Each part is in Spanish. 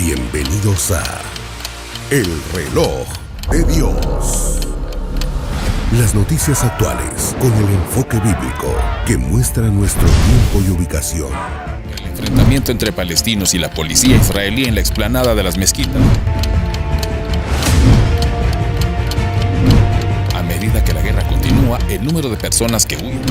Bienvenidos a El Reloj de Dios. Las noticias actuales con el enfoque bíblico que muestra nuestro tiempo y ubicación. El enfrentamiento entre palestinos y la policía israelí en la explanada de las mezquitas. A medida que la guerra continúa, el número de personas que huyen.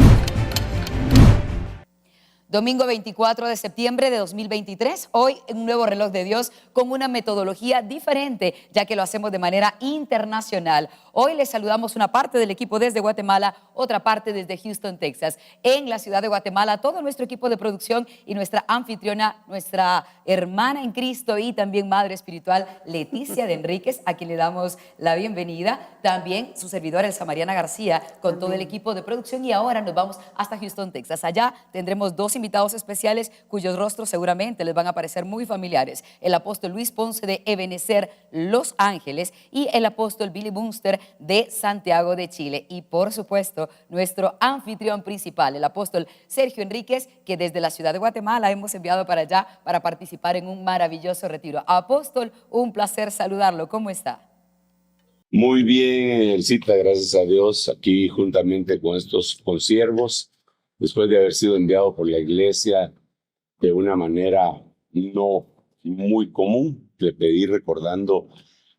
Domingo 24 de septiembre de 2023, hoy un nuevo reloj de Dios con una metodología diferente, ya que lo hacemos de manera internacional. Hoy les saludamos una parte del equipo desde Guatemala, otra parte desde Houston, Texas. En la ciudad de Guatemala, todo nuestro equipo de producción y nuestra anfitriona, nuestra hermana en Cristo y también madre espiritual, Leticia de Enríquez, a quien le damos la bienvenida. También su servidora, Elsa Mariana García, con todo el equipo de producción. Y ahora nos vamos hasta Houston, Texas. Allá tendremos dos invitados especiales cuyos rostros seguramente les van a parecer muy familiares. El apóstol Luis Ponce de Ebenecer, Los Ángeles, y el apóstol Billy Bunster de Santiago de Chile. Y por supuesto, nuestro anfitrión principal, el apóstol Sergio Enríquez, que desde la ciudad de Guatemala hemos enviado para allá para participar en un maravilloso retiro. Apóstol, un placer saludarlo. ¿Cómo está? Muy bien, Elcita, gracias a Dios, aquí juntamente con estos consiervos, después de haber sido enviado por la iglesia de una manera no muy común. Le pedí recordando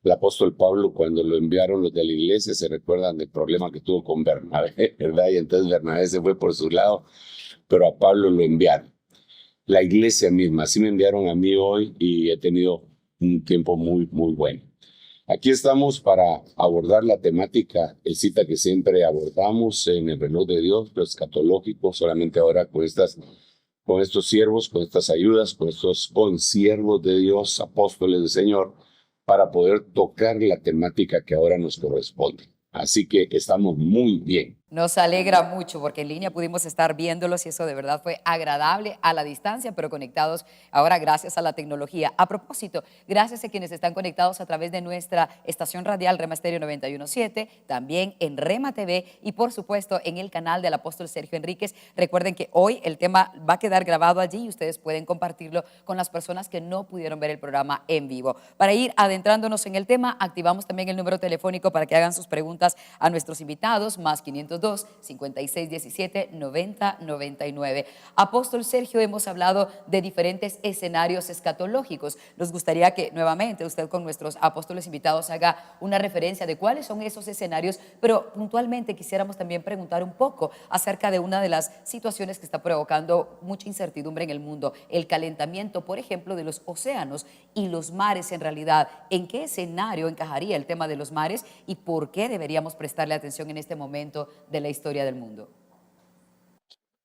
al apóstol Pablo cuando lo enviaron los de la iglesia, se recuerdan del problema que tuvo con Bernabé, ¿verdad? Y entonces Bernabé se fue por su lado, pero a Pablo lo enviaron. La iglesia misma, así me enviaron a mí hoy y he tenido un tiempo muy, muy bueno. Aquí estamos para abordar la temática, el cita que siempre abordamos en el reloj de Dios, lo escatológico, solamente ahora con estos siervos, con estas ayudas, con estos consiervos de Dios, apóstoles del Señor, para poder tocar la temática que ahora nos corresponde. Así que estamos muy bien. Nos alegra mucho porque en línea pudimos estar viéndolos y eso de verdad fue agradable a la distancia, pero conectados ahora gracias a la tecnología. A propósito, gracias a quienes están conectados a través de nuestra estación radial Rema Stereo 91.7, también en Rema TV y por supuesto en el canal del apóstol Sergio Enríquez. Recuerden que hoy el tema va a quedar grabado allí y ustedes pueden compartirlo con las personas que no pudieron ver el programa en vivo. Para ir adentrándonos en el tema, activamos también el número telefónico para que hagan sus preguntas a nuestros invitados, más 502 5617 9099. Apóstol Sergio, hemos hablado de diferentes escenarios escatológicos. Nos gustaría que nuevamente usted con nuestros apóstoles invitados haga una referencia de cuáles son esos escenarios, pero puntualmente quisiéramos también preguntar un poco acerca de una de las situaciones que está provocando mucha incertidumbre en el mundo, el calentamiento, por ejemplo, de los océanos y los mares en realidad. ¿En qué escenario encajaría el tema de los mares y por qué deberíamos prestarle atención en este momento de la historia del mundo?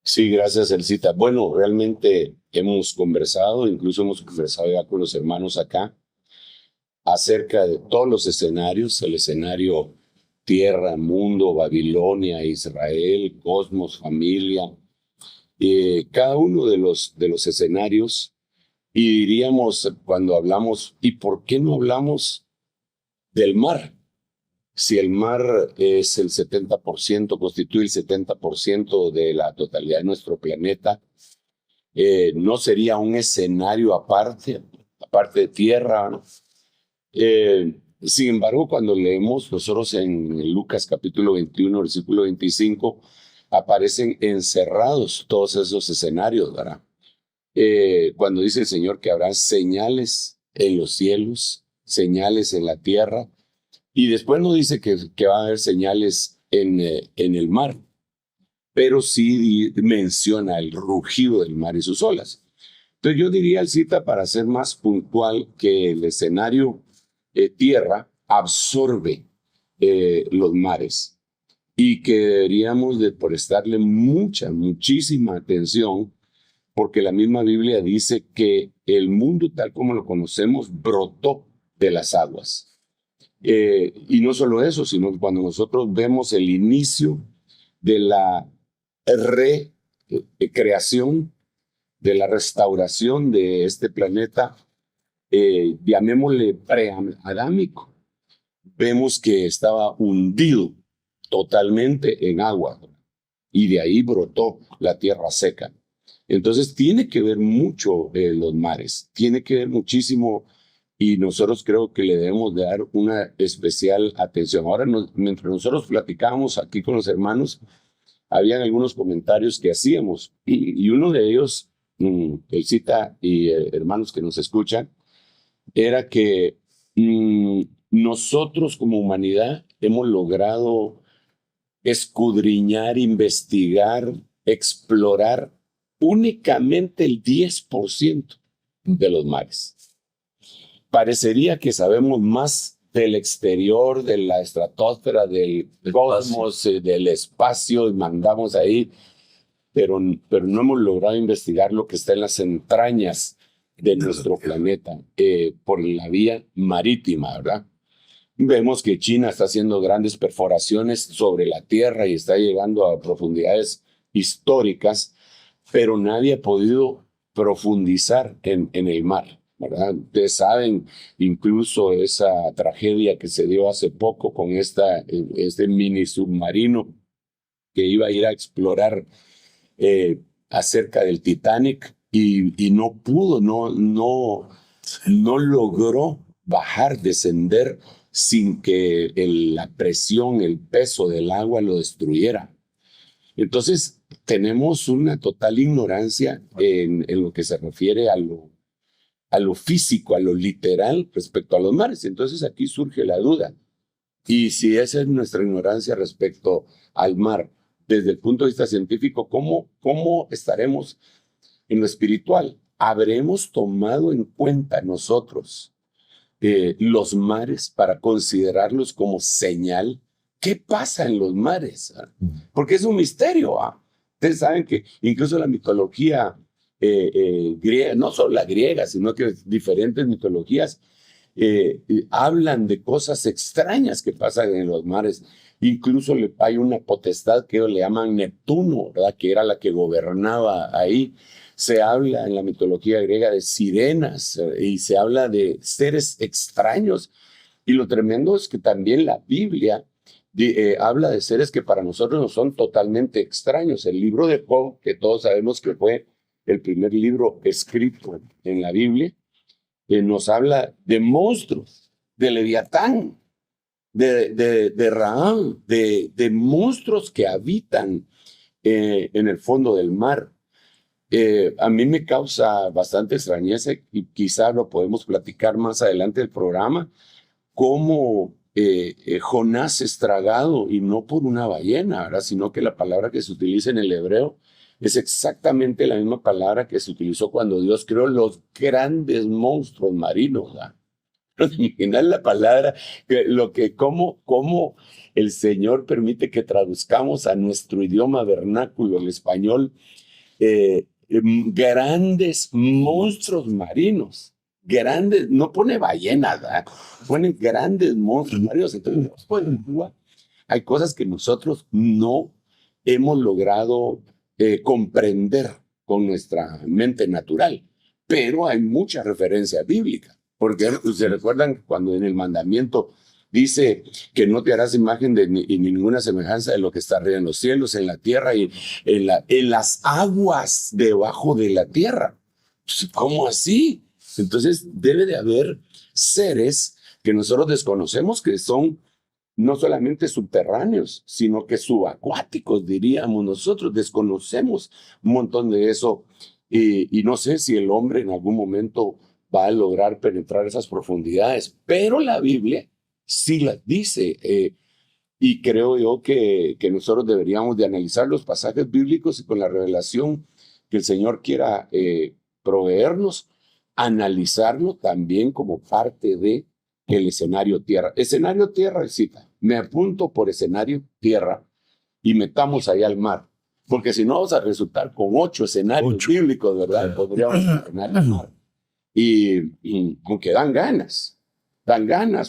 Sí, gracias, Elcita. Bueno, realmente hemos conversado, incluso hemos conversado ya con los hermanos acá, acerca de todos los escenarios, el escenario tierra, mundo, Babilonia, Israel, cosmos, familia, cada uno de los escenarios. Y diríamos, cuando hablamos, ¿y por qué no hablamos del mar? Si el mar es el 70%, constituye el 70% de la totalidad de nuestro planeta, ¿no sería un escenario aparte de tierra, ¿no? Sin embargo, cuando leemos nosotros en Lucas capítulo 21, versículo 25, aparecen encerrados todos esos escenarios, ¿verdad? Cuando dice el Señor que habrá señales en los cielos, señales en la tierra, y después no dice que va a haber señales en el mar, pero sí menciona el rugido del mar y sus olas. Entonces yo diría, Elcita, para ser más puntual, que el escenario tierra absorbe los mares y que deberíamos de prestarle muchísima atención, porque la misma Biblia dice que el mundo tal como lo conocemos brotó de las aguas. Y no solo eso, sino que cuando nosotros vemos el inicio de la recreación, de la restauración de este planeta, llamémosle preadámico, vemos que estaba hundido totalmente en agua y de ahí brotó la tierra seca. Entonces tiene que ver mucho los mares, tiene que ver muchísimo y nosotros creo que le debemos de dar una especial atención. Ahora, mientras nosotros platicábamos aquí con los hermanos, habían algunos comentarios que hacíamos, y uno de ellos, el Cita y hermanos que nos escuchan, era que nosotros como humanidad hemos logrado escudriñar, investigar, explorar únicamente el 10% de los mares. Parecería que sabemos más del exterior, de la estratosfera, del cosmos, del espacio, y mandamos ahí, pero no hemos logrado investigar lo que está en las entrañas de nuestro planeta por la vía marítima, ¿verdad? Vemos que China está haciendo grandes perforaciones sobre la Tierra y está llegando a profundidades históricas, pero nadie ha podido profundizar en el mar, ¿verdad? Ustedes saben incluso esa tragedia que se dio hace poco con este mini submarino que iba a ir a explorar acerca del Titanic y no pudo, no logró bajar, descender sin que la presión, el peso del agua lo destruyera. Entonces, tenemos una total ignorancia en lo que se refiere a lo físico, a lo literal respecto a los mares. Entonces, aquí surge la duda. Y si esa es nuestra ignorancia respecto al mar, desde el punto de vista científico, ¿cómo estaremos en lo espiritual? ¿Habremos tomado en cuenta nosotros los mares para considerarlos como señal? ¿Qué pasa en los mares? Porque es un misterio. Ustedes saben que incluso la mitología griega, no solo la griega, sino que diferentes mitologías hablan de cosas extrañas que pasan en los mares. Incluso hay una potestad que ellos le llaman Neptuno, ¿verdad? Que era la que gobernaba ahí. Se habla en la mitología griega de sirenas y se habla de seres extraños. Y lo tremendo es que también la Biblia habla de seres que para nosotros no son totalmente extraños. El libro de Job, que todos sabemos que fue el primer libro escrito en la Biblia, nos habla de monstruos, de Leviatán, de Raam, de monstruos que habitan en el fondo del mar. A mí me causa bastante extrañeza y quizá lo podemos platicar más adelante del programa, cómo Jonás es tragado y no por una ballena, ¿verdad? Sino que la palabra que se utiliza en el hebreo es exactamente la misma palabra que se utilizó cuando Dios creó los grandes monstruos marinos, ¿verdad? Imaginar la palabra, cómo el Señor permite que traduzcamos a nuestro idioma vernáculo, el español, grandes monstruos marinos. Grandes, no pone ballenas, ¿verdad? Pone grandes monstruos marinos. Entonces, hay cosas que nosotros no hemos logrado comprender con nuestra mente natural, pero hay mucha referencia bíblica. Porque se recuerdan cuando en el mandamiento dice que no te harás imagen de ninguna semejanza de lo que está arriba en los cielos, en la tierra y en las aguas debajo de la tierra. ¿Cómo así? Entonces debe de haber seres que nosotros desconocemos que son no solamente subterráneos, sino que subacuáticos, diríamos nosotros. Desconocemos un montón de eso y no sé si el hombre en algún momento va a lograr penetrar esas profundidades, pero la Biblia sí las dice, y creo yo que nosotros deberíamos de analizar los pasajes bíblicos y con la revelación que el Señor quiera proveernos, analizarlo también como parte de el escenario tierra. Escenario tierra, cita, me apunto por escenario tierra y metamos ahí al mar, porque si no vamos a resultar con 8 escenarios bíblicos, ¿verdad? Podríamos escenario al mar. Y aunque dan ganas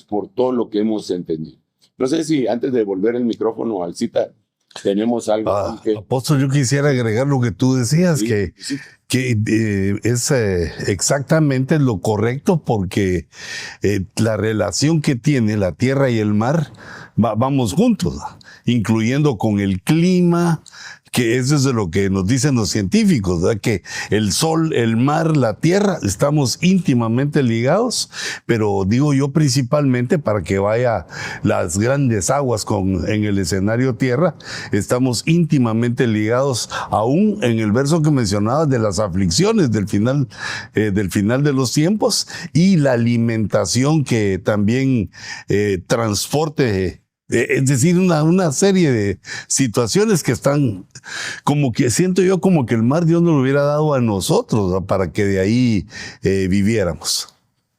por todo lo que hemos entendido. No sé si antes de volver el micrófono al Cita, tenemos algo. Apóstol, yo quisiera agregar lo que tú decías, que es exactamente lo correcto, porque la relación que tiene la tierra y el mar, vamos juntos, incluyendo con el clima, que eso es de lo que nos dicen los científicos, ¿verdad? Que el sol, el mar, la tierra, estamos íntimamente ligados, pero digo yo principalmente para que vaya las grandes aguas en el escenario tierra, estamos íntimamente ligados aún en el verso que mencionabas de las aflicciones del final de los tiempos y la alimentación que también transporte. Es decir, una serie de situaciones que están, como que siento yo como que el mar Dios nos lo hubiera dado a nosotros, ¿no? Para que de ahí viviéramos.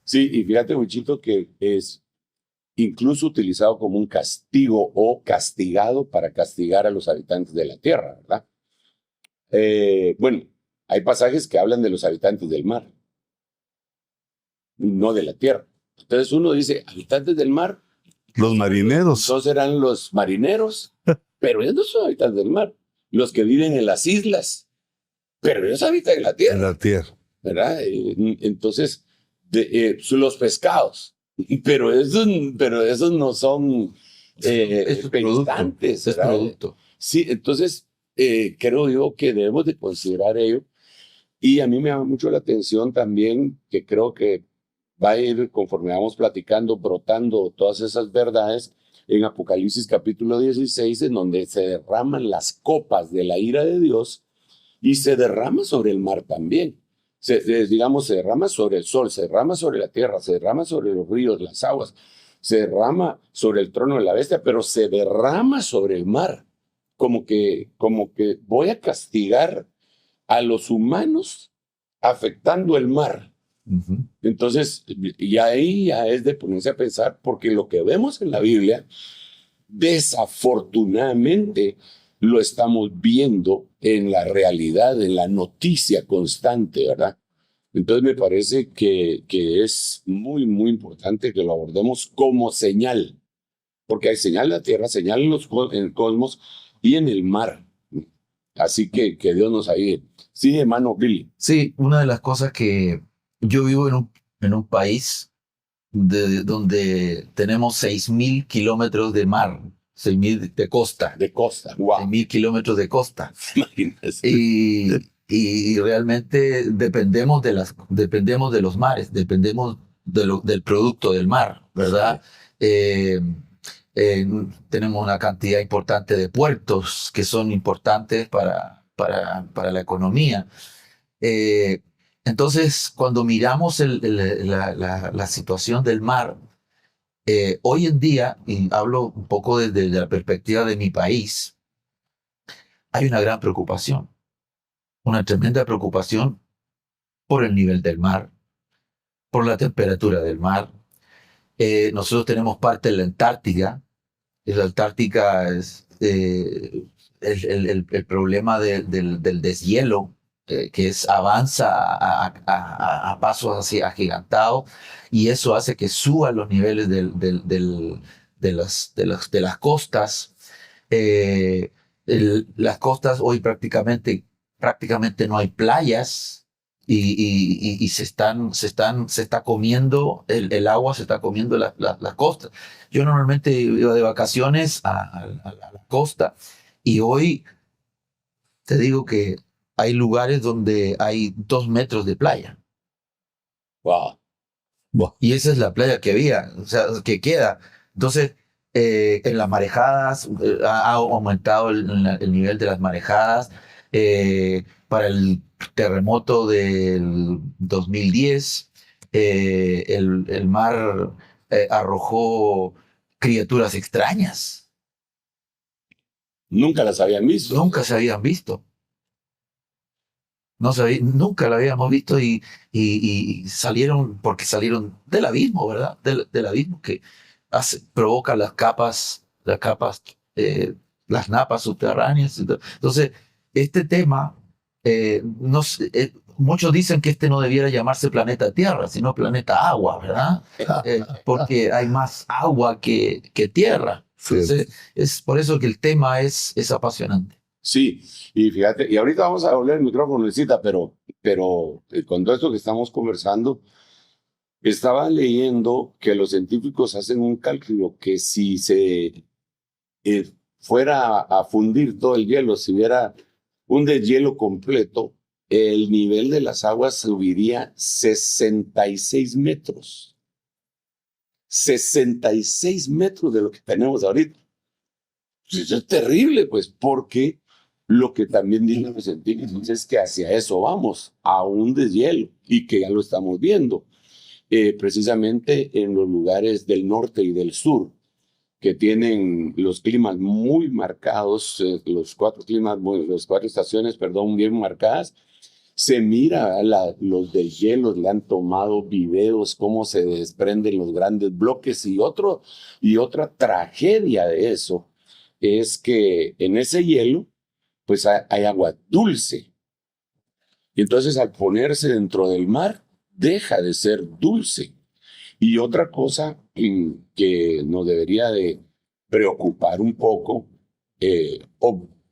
Sí, y fíjate, Wichito, que es incluso utilizado como un castigo o castigado para castigar a los habitantes de la tierra, ¿verdad? Bueno, hay pasajes que hablan de los habitantes del mar, no de la tierra. Entonces uno dice, habitantes del mar. Los marineros. Entonces eran los marineros, pero ellos no son habitantes del mar. Los que viven en las islas, pero ellos habitan en la tierra. En la tierra. ¿Verdad? Entonces, los pescados, pero esos no son pensantes. Es producto. Sí, entonces creo yo que debemos de considerar ello. Y a mí me llama mucho la atención también que creo que va a ir, conforme vamos platicando, brotando todas esas verdades en Apocalipsis capítulo 16, en donde se derraman las copas de la ira de Dios y se derrama sobre el mar también. Se derrama sobre el sol, se derrama sobre la tierra, se derrama sobre los ríos, las aguas, se derrama sobre el trono de la bestia, pero se derrama sobre el mar. Como que voy a castigar a los humanos afectando el mar. Uh-huh. Entonces, y ahí ya es de ponerse a pensar, porque lo que vemos en la Biblia, desafortunadamente, lo estamos viendo en la realidad, en la noticia constante, ¿verdad? Entonces me parece que es muy, muy importante que lo abordemos como señal, porque hay señal en la tierra, señal en el cosmos y en el mar. Así que Dios nos ayude. Sí, hermano Billy. Sí, una de las cosas que yo vivo en un país donde tenemos 6.000 kilómetros de mar, 6.000 de costa. De costa, wow. 6.000 kilómetros de costa. Imagínese. Y realmente dependemos de los mares, dependemos del producto del mar, ¿verdad? Tenemos una cantidad importante de puertos que son importantes para la economía. Entonces, cuando miramos la situación del mar, hoy en día, y hablo un poco desde la perspectiva de mi país, hay una gran preocupación, una tremenda preocupación por el nivel del mar, por la temperatura del mar. Nosotros tenemos parte de la Antártica. La Antártica es el problema del deshielo, que avanza a pasos así agigantados, y eso hace que suban los niveles de las costas. Las costas hoy prácticamente no hay playas, y se está comiendo el agua, se está comiendo las costas. Yo normalmente iba de vacaciones a la costa, y hoy te digo que hay lugares donde hay 2 metros de playa. Wow. Y esa es la playa que había, o sea, que queda. Entonces, en las marejadas, ha aumentado el nivel de las marejadas. Para el terremoto del 2010, el mar arrojó criaturas extrañas. Nunca las habían visto. Nunca se habían visto. Nunca la habíamos visto, y salieron, porque salieron del abismo, ¿verdad? Del abismo que provoca las napas subterráneas. Entonces, este tema, muchos dicen que este no debiera llamarse planeta Tierra, sino planeta Agua, ¿verdad? Porque hay más agua que tierra. Entonces, es por eso que el tema es apasionante. Sí, y fíjate, y ahorita vamos a volver el micrófono, Luisita, pero con todo esto que estamos conversando, estaba leyendo que los científicos hacen un cálculo que si se fuera a fundir todo el hielo, si hubiera un deshielo completo, el nivel de las aguas subiría 66 metros. 66 metros de lo que tenemos ahorita. Eso es terrible, pues, porque lo que también dicen los científicos es que hacia eso vamos, a un deshielo, y que ya lo estamos viendo, precisamente en los lugares del norte y del sur, que tienen los climas muy marcados, los cuatro estaciones, perdón, bien marcadas. Se mira, los deshielos, le han tomado videos, cómo se desprenden los grandes bloques, y otra tragedia de eso es que en ese hielo, pues hay agua dulce. Y entonces al ponerse dentro del mar, deja de ser dulce. Y otra cosa que nos debería de preocupar un poco,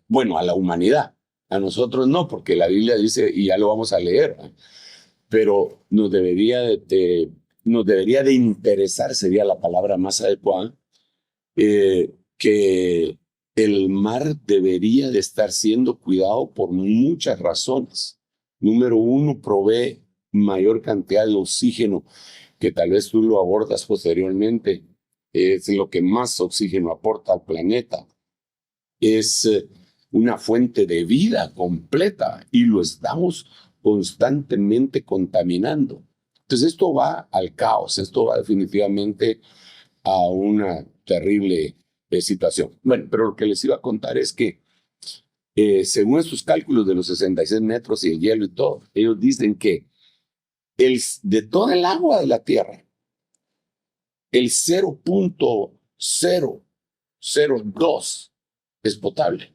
bueno, a la humanidad, a nosotros no, porque la Biblia dice, y ya lo vamos a leer, pero nos debería de interesar, sería la palabra más adecuada, que el mar debería de estar siendo cuidado por muchas razones. Número uno, provee mayor cantidad de oxígeno, que tal vez tú lo abordas posteriormente. Es lo que más oxígeno aporta al planeta. Es una fuente de vida completa, y lo estamos constantemente contaminando. Entonces esto va al caos, esto va definitivamente a una terrible situación. Bueno, pero lo que les iba a contar es que según estos cálculos de los 66 metros y el hielo y todo, ellos dicen que de toda el agua de la Tierra, el 0.002 es potable.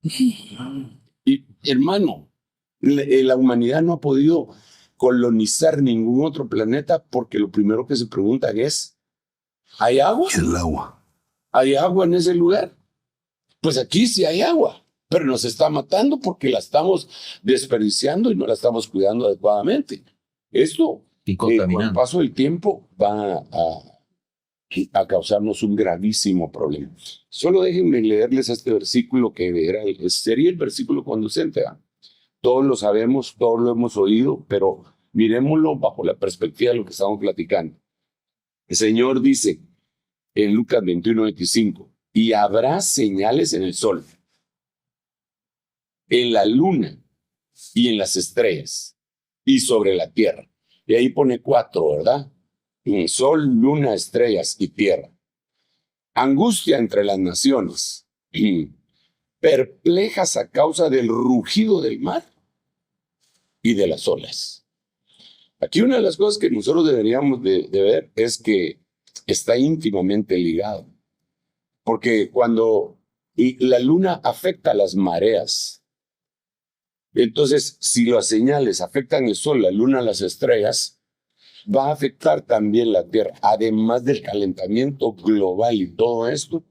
Y hermano, la humanidad no ha podido colonizar ningún otro planeta porque lo primero que se preguntan es, ¿hay agua? El agua. ¿Hay agua en ese lugar? Pues aquí sí hay agua, pero nos está matando porque la estamos desperdiciando y no la estamos cuidando adecuadamente. Esto, con el paso del tiempo, va a causarnos un gravísimo problema. Solo déjenme leerles este versículo que sería el versículo conducente. Todos lo sabemos, todos lo hemos oído, pero miremoslo bajo la perspectiva de lo que estamos platicando. El Señor dice en Lucas 21:25, y habrá señales en el sol, en la luna y en las estrellas y sobre la tierra. Y ahí pone 4, ¿verdad? Sol, luna, estrellas y tierra. Angustia entre las naciones, perplejas a causa del rugido del mar y de las olas. Aquí una de las cosas que nosotros deberíamos de ver es que está íntimamente ligado. Porque cuando la luna afecta a las mareas, entonces si las señales afectan el sol, la luna, las estrellas, va a afectar también la Tierra. Además del calentamiento global y todo esto,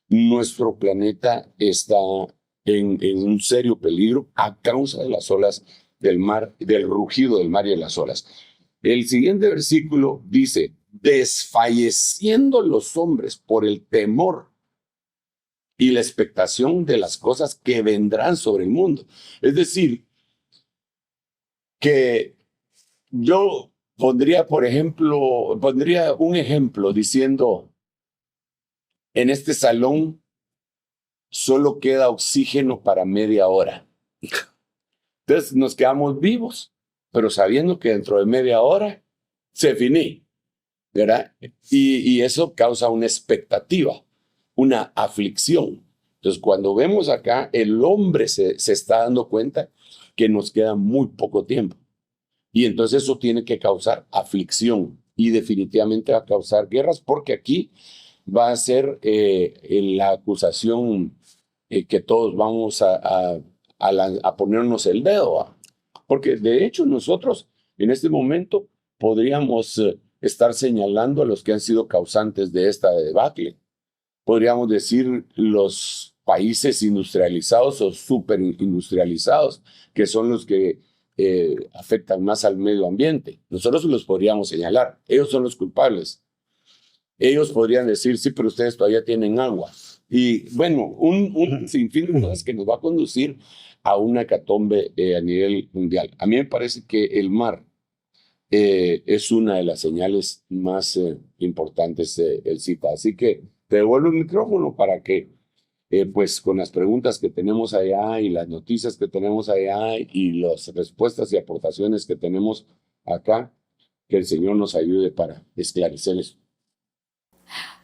nuestro planeta está en un serio peligro a causa de las olas del mar, del rugido del mar y de las olas. El siguiente versículo dice, desfalleciendo los hombres por el temor y la expectación de las cosas que vendrán sobre el mundo. Es decir, que yo pondría un ejemplo diciendo, en este salón solo queda oxígeno para media hora. Entonces nos quedamos vivos, pero sabiendo que dentro de media hora se finí, ¿verdad? Y eso causa una expectativa, una aflicción. Entonces cuando vemos acá, el hombre se está dando cuenta que nos queda muy poco tiempo. Y entonces eso tiene que causar aflicción y definitivamente va a causar guerras, porque aquí va a ser la acusación que todos vamos a ponernos el dedo. Porque de hecho nosotros en este momento podríamos estar señalando a los que han sido causantes de esta debacle. Podríamos decir los países industrializados o superindustrializados, que son los que afectan más al medio ambiente. Nosotros los podríamos señalar. Ellos son los culpables. Ellos podrían decir, sí, pero ustedes todavía tienen agua. Y bueno, un sinfín de cosas que nos va a conducir a una hecatombe a nivel mundial. A mí me parece que el mar es una de las señales más importantes del CITA. Así que te devuelvo el micrófono para que, pues con las preguntas que tenemos allá y las noticias que tenemos allá y las respuestas y aportaciones que tenemos acá, que el Señor nos ayude para esclarecer eso.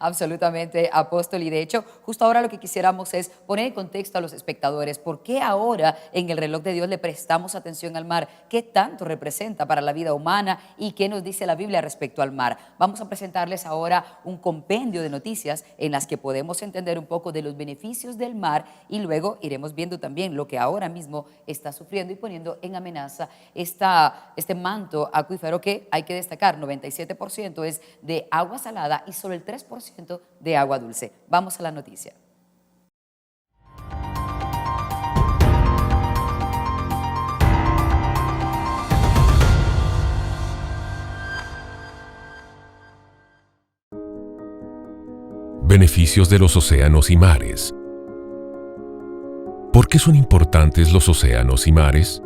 Absolutamente, apóstol. Y de hecho, justo ahora lo que quisiéramos es poner en contexto a los espectadores por qué ahora en el reloj de Dios le prestamos atención al mar, qué tanto representa para la vida humana y qué nos dice la Biblia respecto al mar. Vamos a presentarles ahora un compendio de noticias en las que podemos entender un poco de los beneficios del mar y luego iremos viendo también lo que ahora mismo está sufriendo y poniendo en amenaza este manto acuífero que hay que destacar, 97% es de agua salada y solo el 3% de agua dulce. Vamos a la noticia. Beneficios de los océanos y mares. ¿Por qué son importantes los océanos y mares?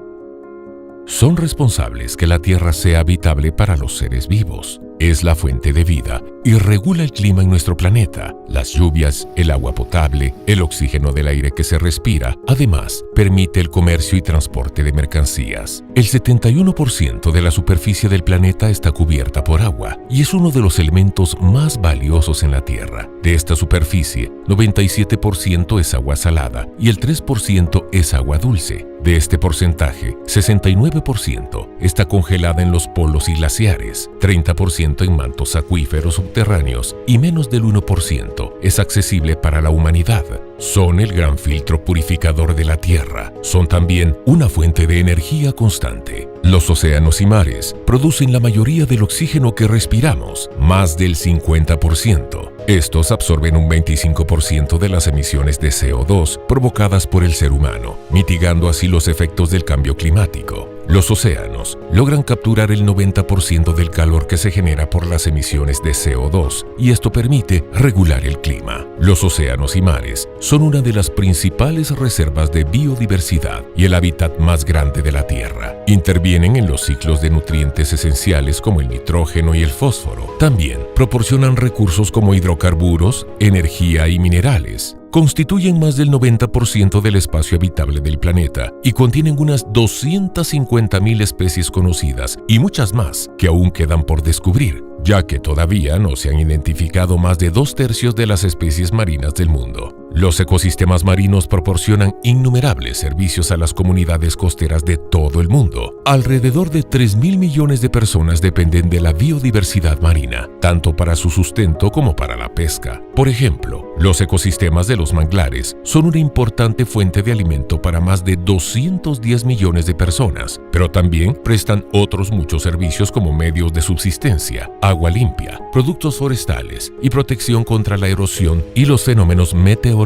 Son responsables que la Tierra sea habitable para los seres vivos. Es la fuente de vida y regula el clima en nuestro planeta, las lluvias, el agua potable, el oxígeno del aire que se respira. Además, permite el comercio y transporte de mercancías. El 71% de la superficie del planeta está cubierta por agua y es uno de los elementos más valiosos en la Tierra. De esta superficie, 97% es agua salada y el 3% es agua dulce. De este porcentaje, 69% está congelada en los polos y glaciares, 30% en mantos acuíferos subterráneos y menos del 1% es accesible para la humanidad. Son el gran filtro purificador de la Tierra. Son también una fuente de energía constante. Los océanos y mares producen la mayoría del oxígeno que respiramos, más del 50%. Estos absorben un 25% de las emisiones de CO2 provocadas por el ser humano, mitigando así los efectos del cambio climático. Los océanos logran capturar el 90% del calor que se genera por las emisiones de CO2 y esto permite regular el clima. Los océanos y mares son una de las principales reservas de biodiversidad y el hábitat más grande de la Tierra. Intervienen en los ciclos de nutrientes esenciales como el nitrógeno y el fósforo. También proporcionan recursos como hidrocarburos, energía y minerales. Constituyen más del 90% del espacio habitable del planeta y contienen unas 250.000 especies conocidas y muchas más que aún quedan por descubrir, ya que todavía no se han identificado más de 2/3 de las especies marinas del mundo. Los ecosistemas marinos proporcionan innumerables servicios a las comunidades costeras de todo el mundo. Alrededor de 3.000 millones de personas dependen de la biodiversidad marina, tanto para su sustento como para la pesca. Por ejemplo, los ecosistemas de los manglares son una importante fuente de alimento para más de 210 millones de personas, pero también prestan otros muchos servicios como medios de subsistencia, agua limpia, productos forestales y protección contra la erosión y los fenómenos meteorológicos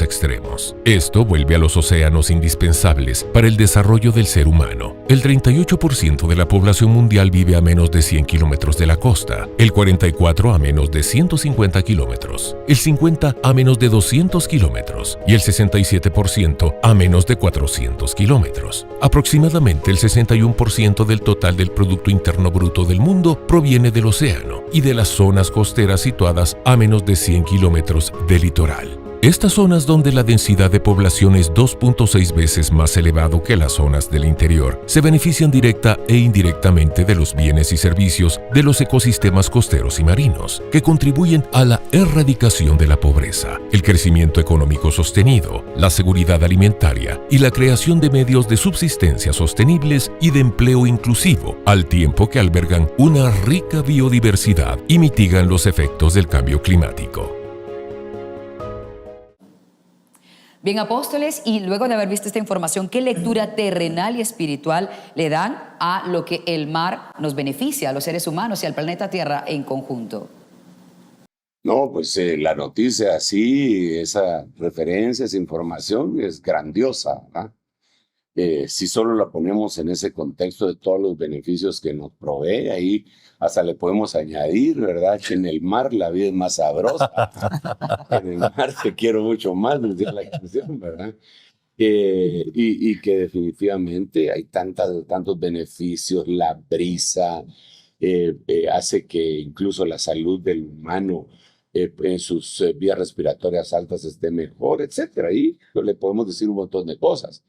extremos. Esto vuelve a los océanos indispensables para el desarrollo del ser humano. El 38% de la población mundial vive a menos de 100 kilómetros de la costa, el 44% a menos de 150 kilómetros, el 50% a menos de 200 kilómetros y el 67% a menos de 400 kilómetros. Aproximadamente el 61% del total del Producto Interno Bruto del mundo proviene del océano y de las zonas costeras situadas a menos de 100 kilómetros del litoral. Estas zonas donde la densidad de población es 2.6 veces más elevado que las zonas del interior, se benefician directa e indirectamente de los bienes y servicios de los ecosistemas costeros y marinos, que contribuyen a la erradicación de la pobreza, el crecimiento económico sostenido, la seguridad alimentaria y la creación de medios de subsistencia sostenibles y de empleo inclusivo, al tiempo que albergan una rica biodiversidad y mitigan los efectos del cambio climático. Bien, apóstoles, y luego de haber visto esta información, ¿qué lectura terrenal y espiritual le dan a lo que el mar nos beneficia, a los seres humanos y al planeta Tierra en conjunto? No, pues la noticia, sí, esa referencia, esa información es grandiosa, ¿verdad? Si solo la ponemos en ese contexto de todos los beneficios que nos provee, ahí hasta le podemos añadir, ¿verdad? Que en el mar la vida es más sabrosa. En el mar te quiero mucho más, decía la canción, ¿verdad? Y que definitivamente hay tantos beneficios, la brisa hace que incluso la salud del humano en sus vías respiratorias altas esté mejor, etcétera. Y le podemos decir un montón de cosas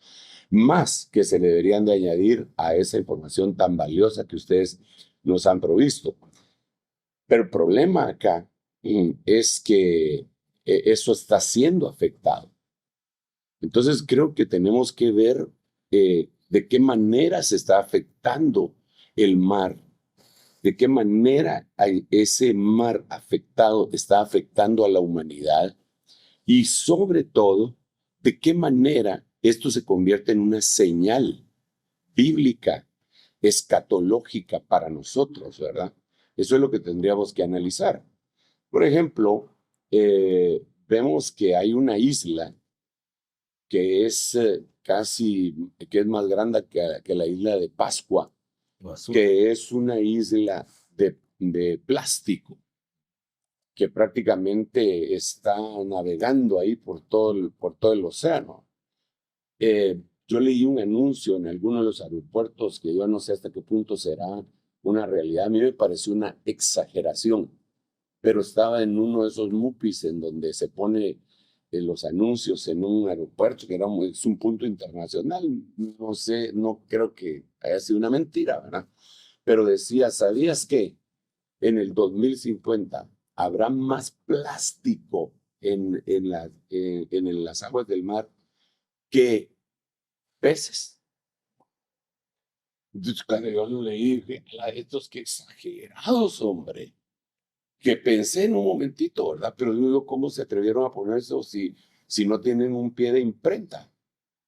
más que se le deberían de añadir a esa información tan valiosa que ustedes nos han provisto. Pero el problema acá es que eso está siendo afectado. Entonces creo que tenemos que ver de qué manera se está afectando el mar, de qué manera ese mar afectado está afectando a la humanidad y sobre todo, de qué manera esto se convierte en una señal bíblica, escatológica para nosotros, ¿verdad? Eso es lo que tendríamos que analizar. Por ejemplo, vemos que hay una isla que es que es más grande que la isla de Pascua, que es una isla de plástico, que prácticamente está navegando ahí por todo el océano. Yo leí un anuncio en alguno de los aeropuertos que yo no sé hasta qué punto será una realidad. A mí me pareció una exageración, pero estaba en uno de esos MUPIs en donde se pone los anuncios en un aeropuerto que es un punto internacional. No sé, no creo que haya sido una mentira, ¿verdad? Pero decía, ¿sabías que en el 2050 habrá más plástico en las aguas del mar que peces? Entonces, cuando yo lo leí, dije, estos que exagerados, hombre. Que pensé en un momentito, ¿verdad? Pero digo, ¿cómo se atrevieron a poner eso si no tienen un pie de imprenta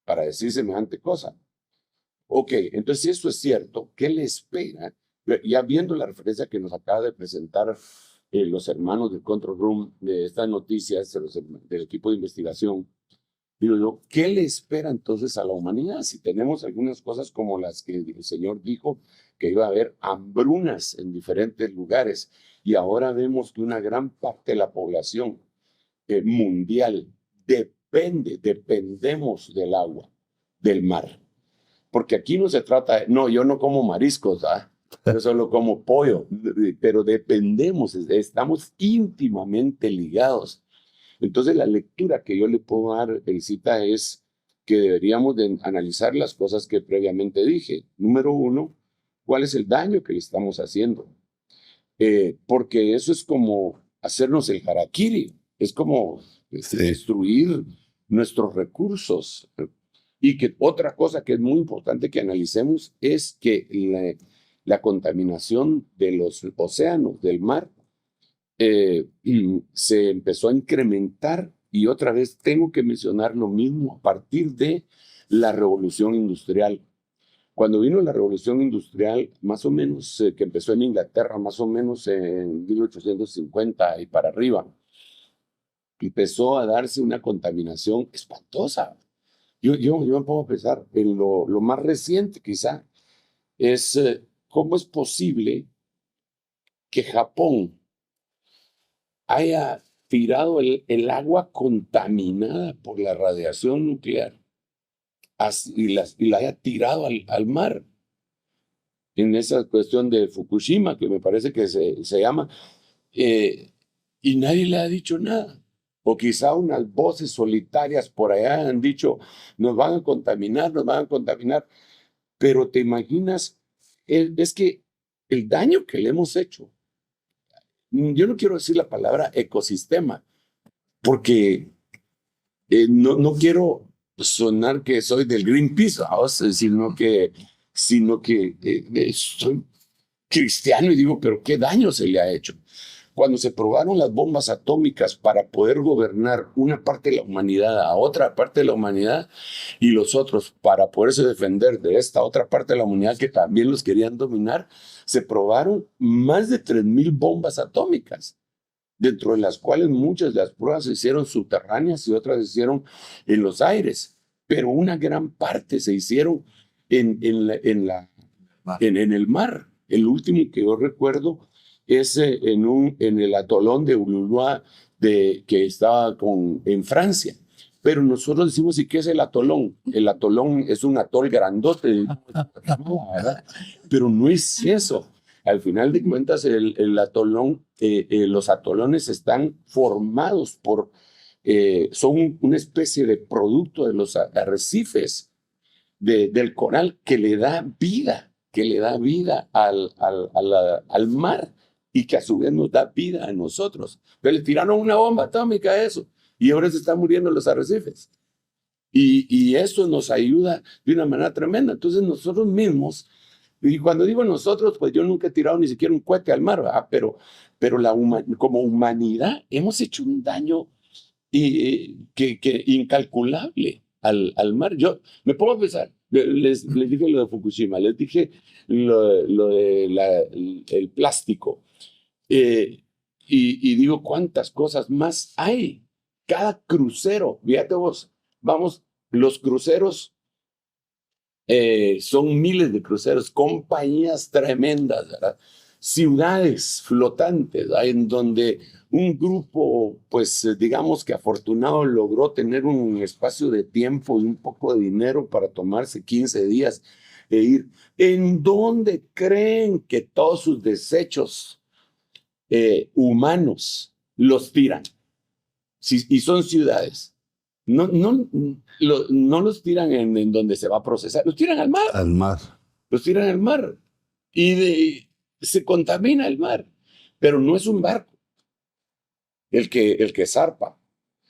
para decir semejante cosa? Ok, entonces si eso es cierto, ¿qué le espera? Ya viendo la referencia que nos acaba de presentar los hermanos del Control Room de estas noticias, del equipo de investigación, digo yo, ¿qué le espera entonces a la humanidad? Si tenemos algunas cosas como las que el Señor dijo, que iba a haber hambrunas en diferentes lugares, y ahora vemos que una gran parte de la población mundial dependemos del agua, del mar. Porque aquí no se trata no, yo no como mariscos, ¿ah? Yo solo como pollo, pero dependemos, estamos íntimamente ligados. Entonces la lectura que yo le puedo dar, Elisita, es que deberíamos de analizar las cosas que previamente dije. Número uno, ¿cuál es el daño que le estamos haciendo? Porque eso es como hacernos el harakiri, es como destruir nuestros recursos. Y que otra cosa que es muy importante que analicemos es que la contaminación de los océanos, del mar, se empezó a incrementar, y otra vez tengo que mencionar lo mismo a partir de la revolución industrial. Cuando vino la revolución industrial, más o menos, que empezó en Inglaterra, más o menos en 1850 y para arriba, empezó a darse una contaminación espantosa. Yo me pongo a pensar en lo más reciente quizá, es cómo es posible que Japón haya tirado el agua contaminada por la radiación nuclear y la haya tirado al mar. En esa cuestión de Fukushima, que me parece que se llama, y nadie le ha dicho nada. O quizá unas voces solitarias por allá han dicho, nos van a contaminar, pero te imaginas, es que el daño que le hemos hecho, yo no quiero decir la palabra ecosistema, porque no quiero sonar que soy del Greenpeace, sino que soy cristiano y digo, pero ¿qué daño se le ha hecho? Cuando se probaron las bombas atómicas para poder gobernar una parte de la humanidad a otra parte de la humanidad, y los otros para poderse defender de esta otra parte de la humanidad que también los querían dominar, se probaron más de 3,000 bombas atómicas, dentro de las cuales muchas de las pruebas se hicieron subterráneas y otras se hicieron en los aires. pero una gran parte se hicieron en el mar. El último que yo recuerdo es en el atolón de Ulúa, que estaba en Francia. Pero nosotros decimos, ¿y qué es el atolón? El atolón es un atol grandote, ¿verdad? Pero no es eso. Al final de cuentas, el atolón, los atolones están formados son una especie de producto de los arrecifes del coral que le da vida al mar y que a su vez nos da vida a nosotros. Pero le tiraron una bomba atómica a eso y ahora se están muriendo los arrecifes. Y eso nos ayuda de una manera tremenda. Entonces nosotros mismos, y cuando digo nosotros, pues yo nunca he tirado ni siquiera un cohete al mar, ¿verdad? Pero como humanidad hemos hecho un daño que incalculable al mar. Yo me pongo a pensar, les dije lo de Fukushima, les dije lo de el plástico, y digo cuántas cosas más hay. Cada crucero, fíjate vos, los cruceros son miles de cruceros, compañías tremendas, ¿verdad? Ciudades flotantes, ¿verdad? En donde un grupo, pues digamos que afortunado, logró tener un espacio de tiempo y un poco de dinero para tomarse 15 días e ir. ¿En dónde creen que todos sus desechos humanos los tiran? Y son ciudades. No los tiran en donde se va a procesar, los tiran al mar. Al mar. Los tiran al mar. Y se contamina el mar. Pero no es un barco el que zarpa.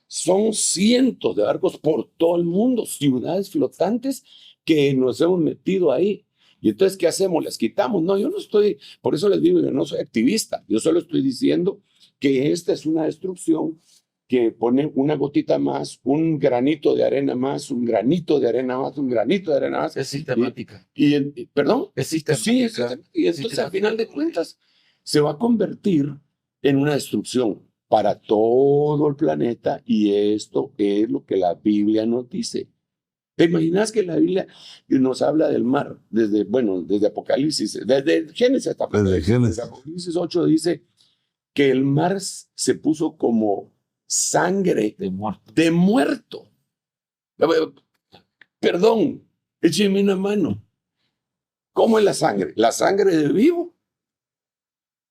Son cientos de barcos por todo el mundo, ciudades flotantes que nos hemos metido ahí. Y entonces, ¿qué hacemos? ¿Las quitamos? No, yo no estoy, por eso les digo, yo no soy activista. Yo solo estoy diciendo que esta es una destrucción que pone una gotita más, un granito de arena más, un granito de arena más, un granito de arena más. Es sistemática. ¿Perdón? Es sistemática. Sí, es sistemática. Y entonces, al final de cuentas, se va a convertir en una destrucción para todo el planeta, y esto es lo que la Biblia nos dice. ¿Te imaginas que la Biblia nos habla del mar desde Apocalipsis, desde Génesis hasta Apocalipsis? Desde Apocalipsis 8 dice que el mar se puso como sangre de muerto. Perdón, écheme una mano. ¿Cómo es la sangre? ¿La sangre de vivo?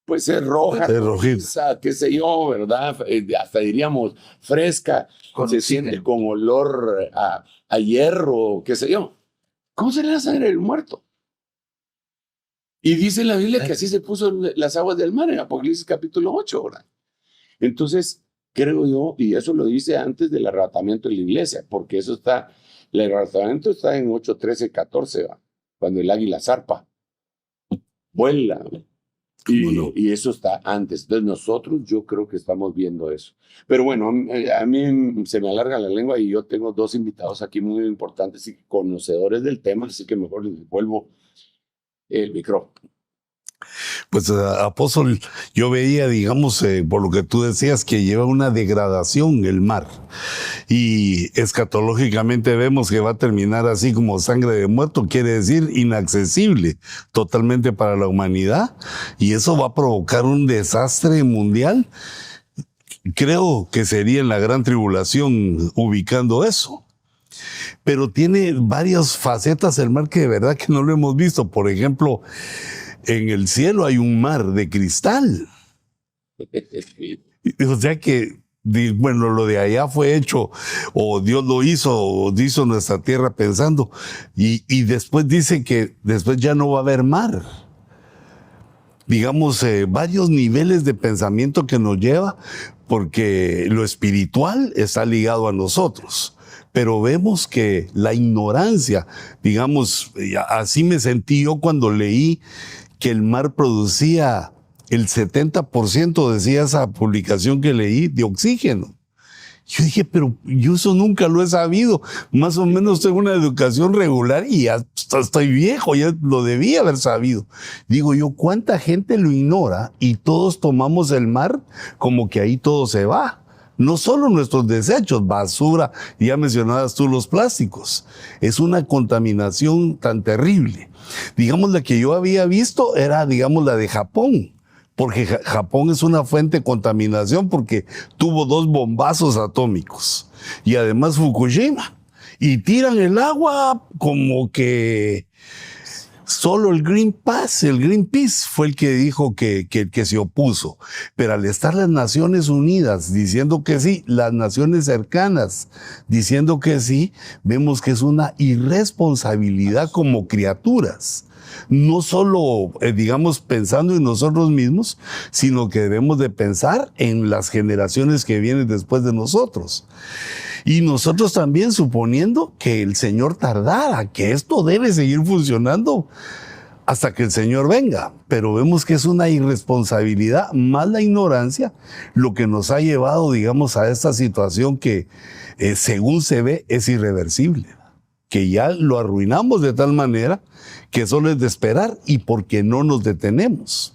Pues es roja, rojiza, qué sé yo, ¿verdad? Hasta diríamos fresca, se siente con olor a hierro, qué sé yo. ¿Cómo será la sangre del muerto? Y dice la Biblia que así se puso las aguas del mar en Apocalipsis capítulo 8, ¿verdad? Entonces, creo yo, y eso lo dice antes del arrebatamiento de la iglesia, porque el arrebatamiento está en 8, 13, 14, ¿va? Cuando el águila zarpa, vuela, ¿va? Y eso está antes. Entonces yo creo que estamos viendo eso. Pero bueno, a mí se me alarga la lengua y yo tengo dos invitados aquí muy importantes y conocedores del tema, así que mejor les devuelvo el micrófono. Pues apóstol, yo veía, digamos, por lo que tú decías, que lleva una degradación el mar, y escatológicamente vemos que va a terminar así como sangre de muerto, quiere decir inaccesible totalmente para la humanidad, y eso va a provocar un desastre mundial. Creo que sería en la gran tribulación ubicando eso. Pero tiene varias facetas el mar que de verdad que no lo hemos visto. Por ejemplo, en el cielo hay un mar de cristal. O sea que, bueno, lo de allá fue hecho, o Dios lo hizo, o hizo nuestra tierra pensando. Y después dice que después ya no va a haber mar. Digamos, varios niveles de pensamiento que nos lleva, porque lo espiritual está ligado a nosotros. Pero vemos que la ignorancia, digamos, así me sentí yo cuando leí que el mar producía el 70%, decía esa publicación que leí, de oxígeno. Yo dije, pero yo eso nunca lo he sabido. Más o menos tengo una educación regular y ya estoy viejo, ya lo debía haber sabido. Digo yo, ¿cuánta gente lo ignora? Y todos tomamos el mar como que ahí todo se va. No solo nuestros desechos, basura, ya mencionabas tú los plásticos. Es una contaminación tan terrible. Digamos, la que yo había visto era, digamos, la de Japón. Porque Japón es una fuente de contaminación porque tuvo 2 bombazos atómicos. Y además Fukushima. Y tiran el agua como que solo el Greenpeace fue el que dijo que se opuso. Pero al estar las Naciones Unidas diciendo que sí, las naciones cercanas diciendo que sí, vemos que es una irresponsabilidad como criaturas. No solo, digamos, pensando en nosotros mismos, sino que debemos de pensar en las generaciones que vienen después de nosotros. Y nosotros también suponiendo que el Señor tardara, que esto debe seguir funcionando hasta que el Señor venga. Pero vemos que es una irresponsabilidad, más la ignorancia, lo que nos ha llevado, digamos, a esta situación que, según se ve, es irreversible. Que ya lo arruinamos de tal manera que solo es de esperar y porque no nos detenemos.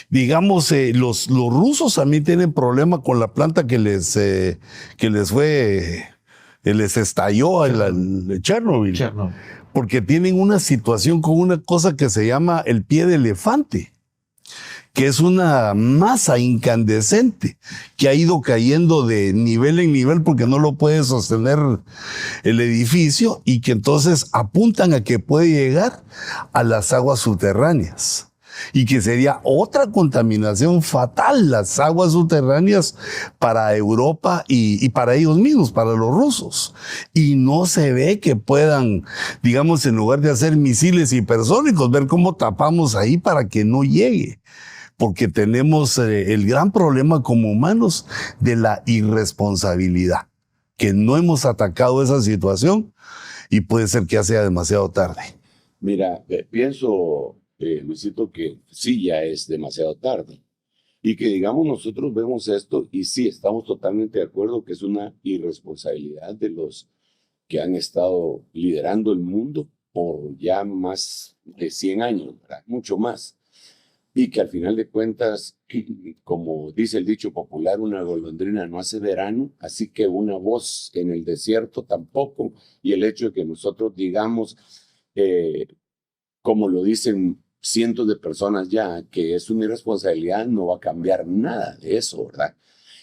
Digamos, los rusos también tienen problema con la planta que les estalló el Chernobyl. Porque tienen una situación con una cosa que se llama el pie de elefante, que es una masa incandescente que ha ido cayendo de nivel en nivel porque no lo puede sostener el edificio y que entonces apuntan a que puede llegar a las aguas subterráneas. Y que sería otra contaminación fatal, las aguas subterráneas para Europa y para ellos mismos, para los rusos. Y no se ve que puedan, digamos, en lugar de hacer misiles hipersónicos, ver cómo tapamos ahí para que no llegue. Porque tenemos el gran problema como humanos de la irresponsabilidad, que no hemos atacado esa situación y puede ser que ya sea demasiado tarde. Mira, pienso... Luisito, que sí ya es demasiado tarde y que digamos nosotros vemos esto y sí estamos totalmente de acuerdo que es una irresponsabilidad de los que han estado liderando el mundo por ya más de 100 años, ¿verdad? Mucho más, y que al final de cuentas, como dice el dicho popular, una golondrina no hace verano, así que una voz en el desierto tampoco, y el hecho de que nosotros digamos, como lo dicen cientos de personas ya, que es una irresponsabilidad, no va a cambiar nada de eso, ¿verdad?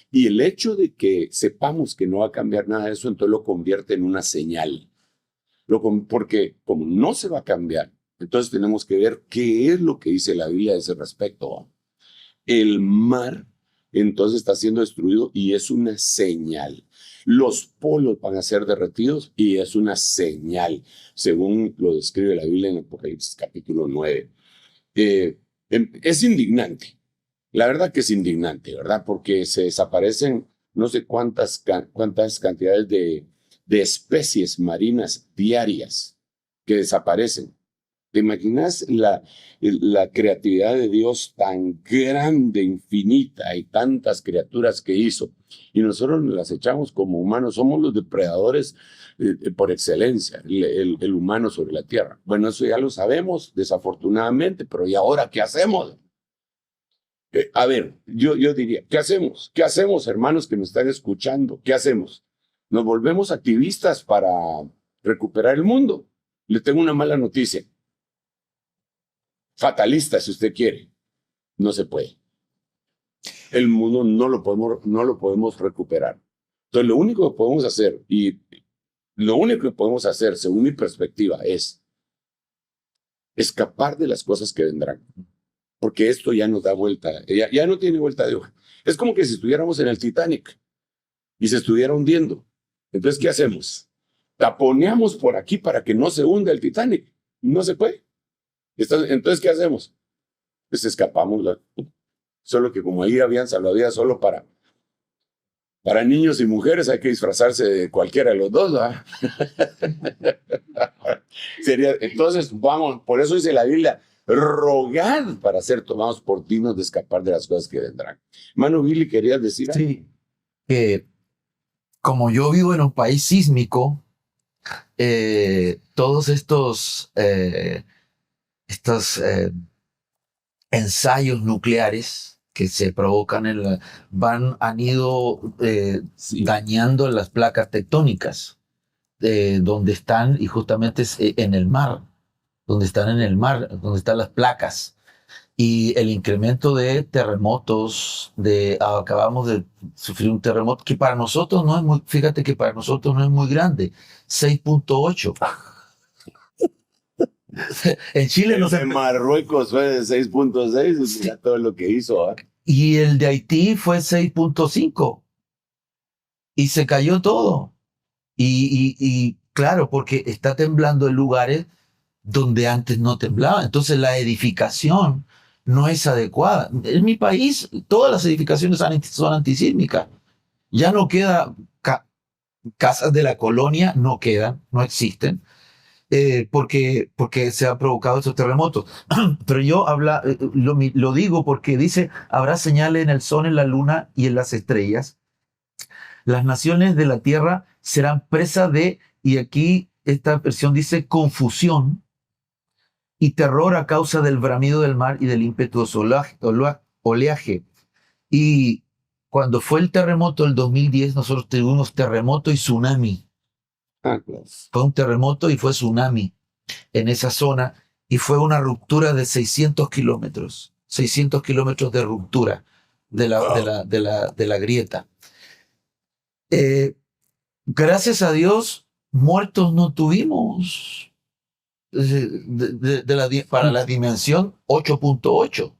Y el hecho de que sepamos que no va a cambiar nada de eso, entonces lo convierte en una señal. Porque como no se va a cambiar, entonces tenemos que ver qué es lo que dice la Biblia a ese respecto. El mar entonces está siendo destruido y es una señal. Los polos van a ser derretidos y es una señal, según lo describe la Biblia en Apocalipsis capítulo 9. Es indignante, la verdad que es indignante, ¿verdad? Porque se desaparecen no sé cuántas cantidades de especies marinas diarias que desaparecen. ¿Te imaginas la creatividad de Dios tan grande, infinita, y tantas criaturas que hizo? Y nosotros las echamos como humanos, somos los depredadores por excelencia, el humano sobre la tierra. Bueno, eso ya lo sabemos, desafortunadamente, pero ¿y ahora qué hacemos? A ver, yo diría, ¿qué hacemos? ¿Qué hacemos, hermanos que nos están escuchando? ¿Qué hacemos? ¿Nos volvemos activistas para recuperar el mundo? Les tengo una mala noticia. Fatalista, si usted quiere. No se puede. El mundo no lo podemos recuperar. Entonces, lo único que podemos hacer, según mi perspectiva, es escapar de las cosas que vendrán. Porque esto ya nos da vuelta, ya no tiene vuelta de hoja. Es como que si estuviéramos en el Titanic y se estuviera hundiendo. Entonces, ¿qué hacemos? Taponeamos por aquí para que no se hunda el Titanic. No se puede. Entonces, ¿qué hacemos? Pues escapamos. Solo que como ahí habían salvavidas solo para niños y mujeres, hay que disfrazarse de cualquiera de los dos, ¿verdad? Entonces, vamos, por eso dice la Biblia, rogad para ser tomados por dignos de escapar de las cosas que vendrán. Hermano Billy, ¿querías decir algo? Sí, que como yo vivo en un país sísmico, todos estos ensayos nucleares que se provocan han ido dañando las placas tectónicas donde están, y justamente es en el mar, donde están las placas. Y el incremento de terremotos, acabamos de sufrir un terremoto que para nosotros no es muy, fíjate que para nosotros no es muy grande, 6.8. En Chile no se... En Marruecos fue de 6.6, y mira todo lo que hizo. Y el de Haití fue 6.5. Y se cayó todo. Y claro, porque está temblando en lugares donde antes no temblaba. Entonces la edificación no es adecuada. En mi país, todas las edificaciones son antisísmicas. Ya no queda casas de la colonia, no quedan, no existen, porque se han provocado esos terremotos. Pero yo lo digo porque dice, habrá señales en el sol, en la luna y en las estrellas. Las naciones de la tierra serán presa de, y aquí esta versión dice, confusión y terror a causa del bramido del mar y del impetuoso oleaje. Y cuando fue el terremoto del 2010, nosotros tuvimos terremoto y tsunami. Fue un terremoto y fue tsunami en esa zona, y fue una ruptura de 600 kilómetros. 600 kilómetros de ruptura de la grieta. Gracias a Dios, muertos no tuvimos. Para la dimensión 8.8.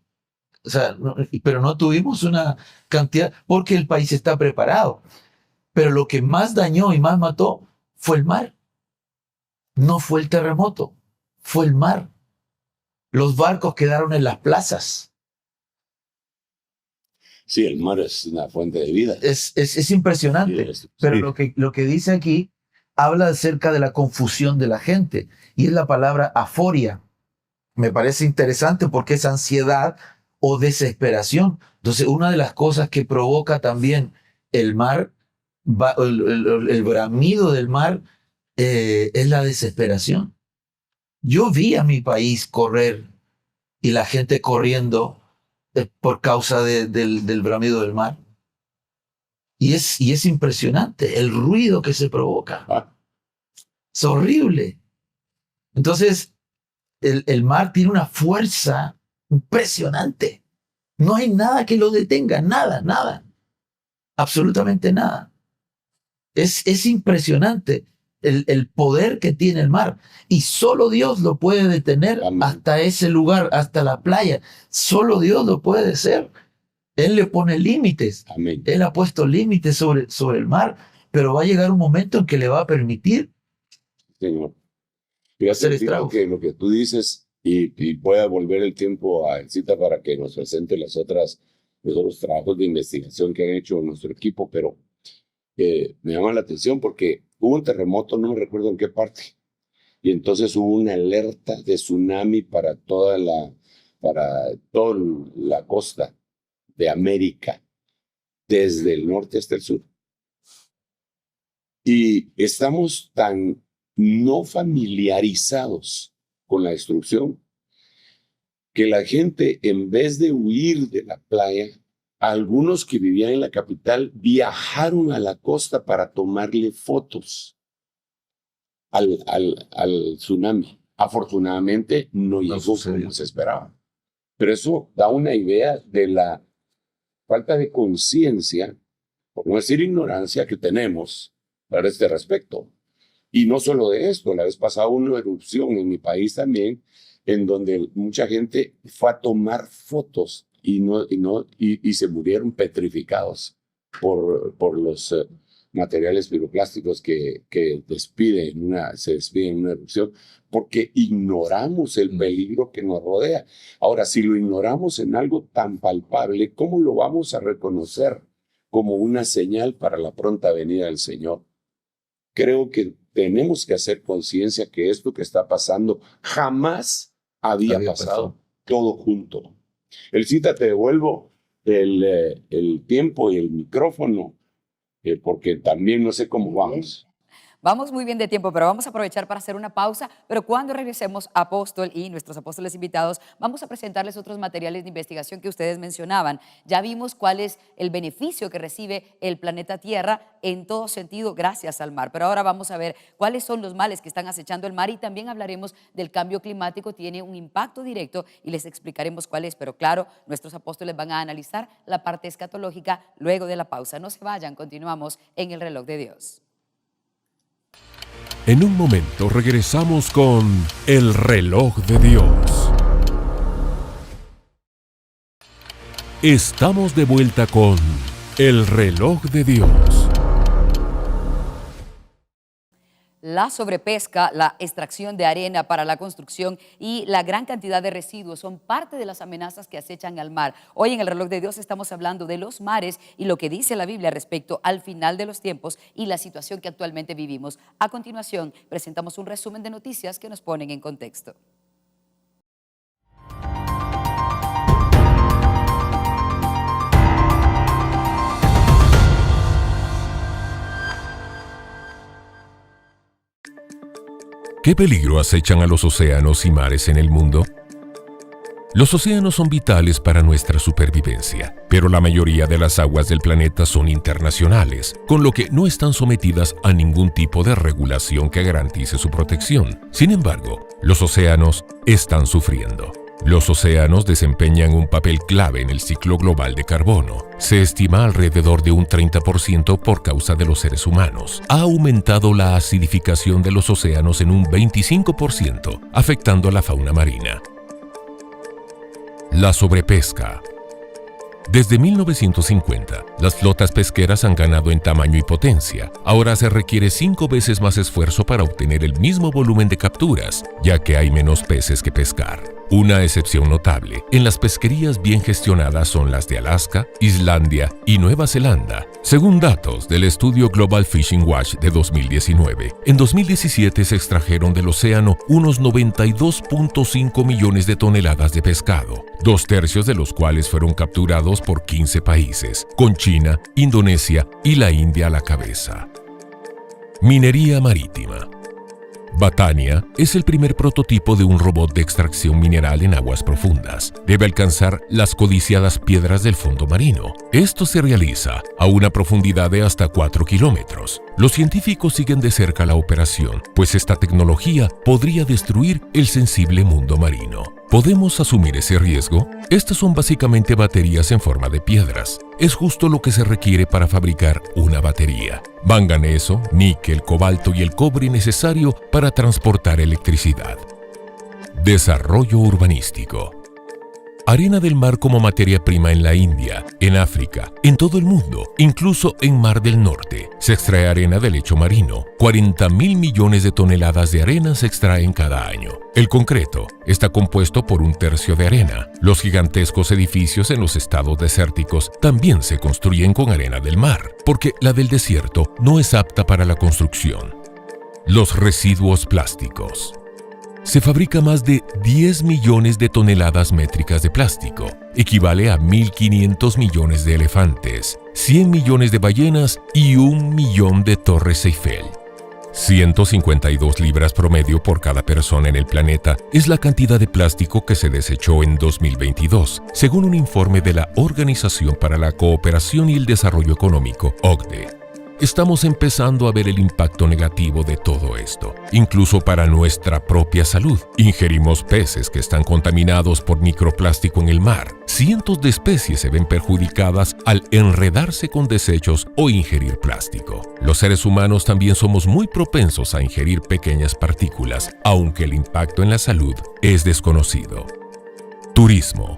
O sea, pero no tuvimos una cantidad, porque el país está preparado. Pero lo que más dañó y más mató fue el mar. No fue el terremoto, fue el mar. Los barcos quedaron en las plazas. Sí, el mar es una fuente de vida. Es impresionante. Sí, pero lo que dice aquí habla acerca de la confusión de la gente, y es la palabra aforia. Me parece interesante porque es ansiedad o desesperación. Entonces, una de las cosas que provoca también el mar, el bramido del mar, es la desesperación. Yo vi a mi país correr, y la gente corriendo por causa del bramido del mar. Y es impresionante el ruido que se provoca. Es horrible. Entonces, el mar tiene una fuerza impresionante. No hay nada que lo detenga, nada. Absolutamente nada. Es impresionante el poder que tiene el mar. Y solo Dios lo puede detener. Amén. Hasta ese lugar, hasta la playa. Solo Dios lo puede hacer. Él le pone límites. Amén. Él ha puesto límites sobre el mar, pero va a llegar un momento en que le va a permitir, Señor. Fíjate que lo que tú dices, y voy a volver el tiempo a Elcita para que nos presente los otros trabajos de investigación que han hecho nuestro equipo, pero me llama la atención porque hubo un terremoto, no me recuerdo en qué parte, y entonces hubo una alerta de tsunami para toda la costa de América, desde el norte hasta el sur. Y estamos tan no familiarizados con la destrucción que la gente, en vez de huir de la playa, algunos que vivían en la capital viajaron a la costa para tomarle fotos al tsunami. Afortunadamente no llegó como se esperaba. Pero eso da una idea de la falta de conciencia, por no decir ignorancia, que tenemos para este respecto. Y no solo de esto, la vez pasada hubo una erupción en mi país también, en donde mucha gente fue a tomar fotos y se murieron petrificados por los materiales piroplásticos que se despiden en una erupción, porque ignoramos el peligro que nos rodea. Ahora, si lo ignoramos en algo tan palpable, ¿cómo lo vamos a reconocer como una señal para la pronta venida del Señor? Creo que tenemos que hacer conciencia que esto que está pasando jamás había pasado todo junto. Elcita, te devuelvo el tiempo y el micrófono, porque también no sé cómo vamos. Vamos muy bien de tiempo, pero vamos a aprovechar para hacer una pausa. Pero cuando regresemos, Apóstol y nuestros apóstoles invitados, vamos a presentarles otros materiales de investigación que ustedes mencionaban. Ya vimos cuál es el beneficio que recibe el planeta Tierra en todo sentido gracias al mar. Pero ahora vamos a ver cuáles son los males que están acechando el mar y también hablaremos del cambio climático. Tiene un impacto directo y les explicaremos cuál es. Pero claro, nuestros apóstoles van a analizar la parte escatológica luego de la pausa. No se vayan, continuamos en El Reloj de Dios. En un momento regresamos con El Reloj de Dios. Estamos de vuelta con El Reloj de Dios. La sobrepesca, la extracción de arena para la construcción y la gran cantidad de residuos son parte de las amenazas que acechan al mar. Hoy en El Reloj de Dios estamos hablando de los mares y lo que dice la Biblia respecto al final de los tiempos y la situación que actualmente vivimos. A continuación, presentamos un resumen de noticias que nos ponen en contexto. ¿Qué peligro acechan a los océanos y mares en el mundo? Los océanos son vitales para nuestra supervivencia, pero la mayoría de las aguas del planeta son internacionales, con lo que no están sometidas a ningún tipo de regulación que garantice su protección. Sin embargo, los océanos están sufriendo. Los océanos desempeñan un papel clave en el ciclo global de carbono. Se estima alrededor de un 30% por causa de los seres humanos. Ha aumentado la acidificación de los océanos en un 25%, afectando a la fauna marina. La sobrepesca. Desde 1950, las flotas pesqueras han ganado en tamaño y potencia. Ahora se requiere 5 veces más esfuerzo para obtener el mismo volumen de capturas, ya que hay menos peces que pescar. Una excepción notable en las pesquerías bien gestionadas son las de Alaska, Islandia y Nueva Zelanda. Según datos del estudio Global Fishing Watch de 2019, en 2017 se extrajeron del océano unos 92.5 millones de toneladas de pescado, 2/3 de los cuales fueron capturados por 15 países, con China, Indonesia y la India a la cabeza. Minería marítima. Batania es el primer prototipo de un robot de extracción mineral en aguas profundas. Debe alcanzar las codiciadas piedras del fondo marino. Esto se realiza a una profundidad de hasta 4 kilómetros. Los científicos siguen de cerca la operación, pues esta tecnología podría destruir el sensible mundo marino. ¿Podemos asumir ese riesgo? Estas son básicamente baterías en forma de piedras. Es justo lo que se requiere para fabricar una batería. Manganeso, níquel, cobalto y el cobre necesario para transportar electricidad. Desarrollo urbanístico. Arena del mar como materia prima en la India, en África, en todo el mundo, incluso en Mar del Norte. Se extrae arena del lecho marino. 40.000 millones de toneladas de arena se extraen cada año. El concreto está compuesto por 1/3 de arena. Los gigantescos edificios en los estados desérticos también se construyen con arena del mar, porque la del desierto no es apta para la construcción. Los residuos plásticos. Se fabrica más de 10 millones de toneladas métricas de plástico. Equivale a 1.500 millones de elefantes, 100 millones de ballenas y 1 millón de torres Eiffel. 152 libras promedio por cada persona en el planeta es la cantidad de plástico que se desechó en 2022, según un informe de la Organización para la Cooperación y el Desarrollo Económico, OCDE. Estamos empezando a ver el impacto negativo de todo esto, incluso para nuestra propia salud. Ingerimos peces que están contaminados por microplástico en el mar. Cientos de especies se ven perjudicadas al enredarse con desechos o ingerir plástico. Los seres humanos también somos muy propensos a ingerir pequeñas partículas, aunque el impacto en la salud es desconocido. Turismo.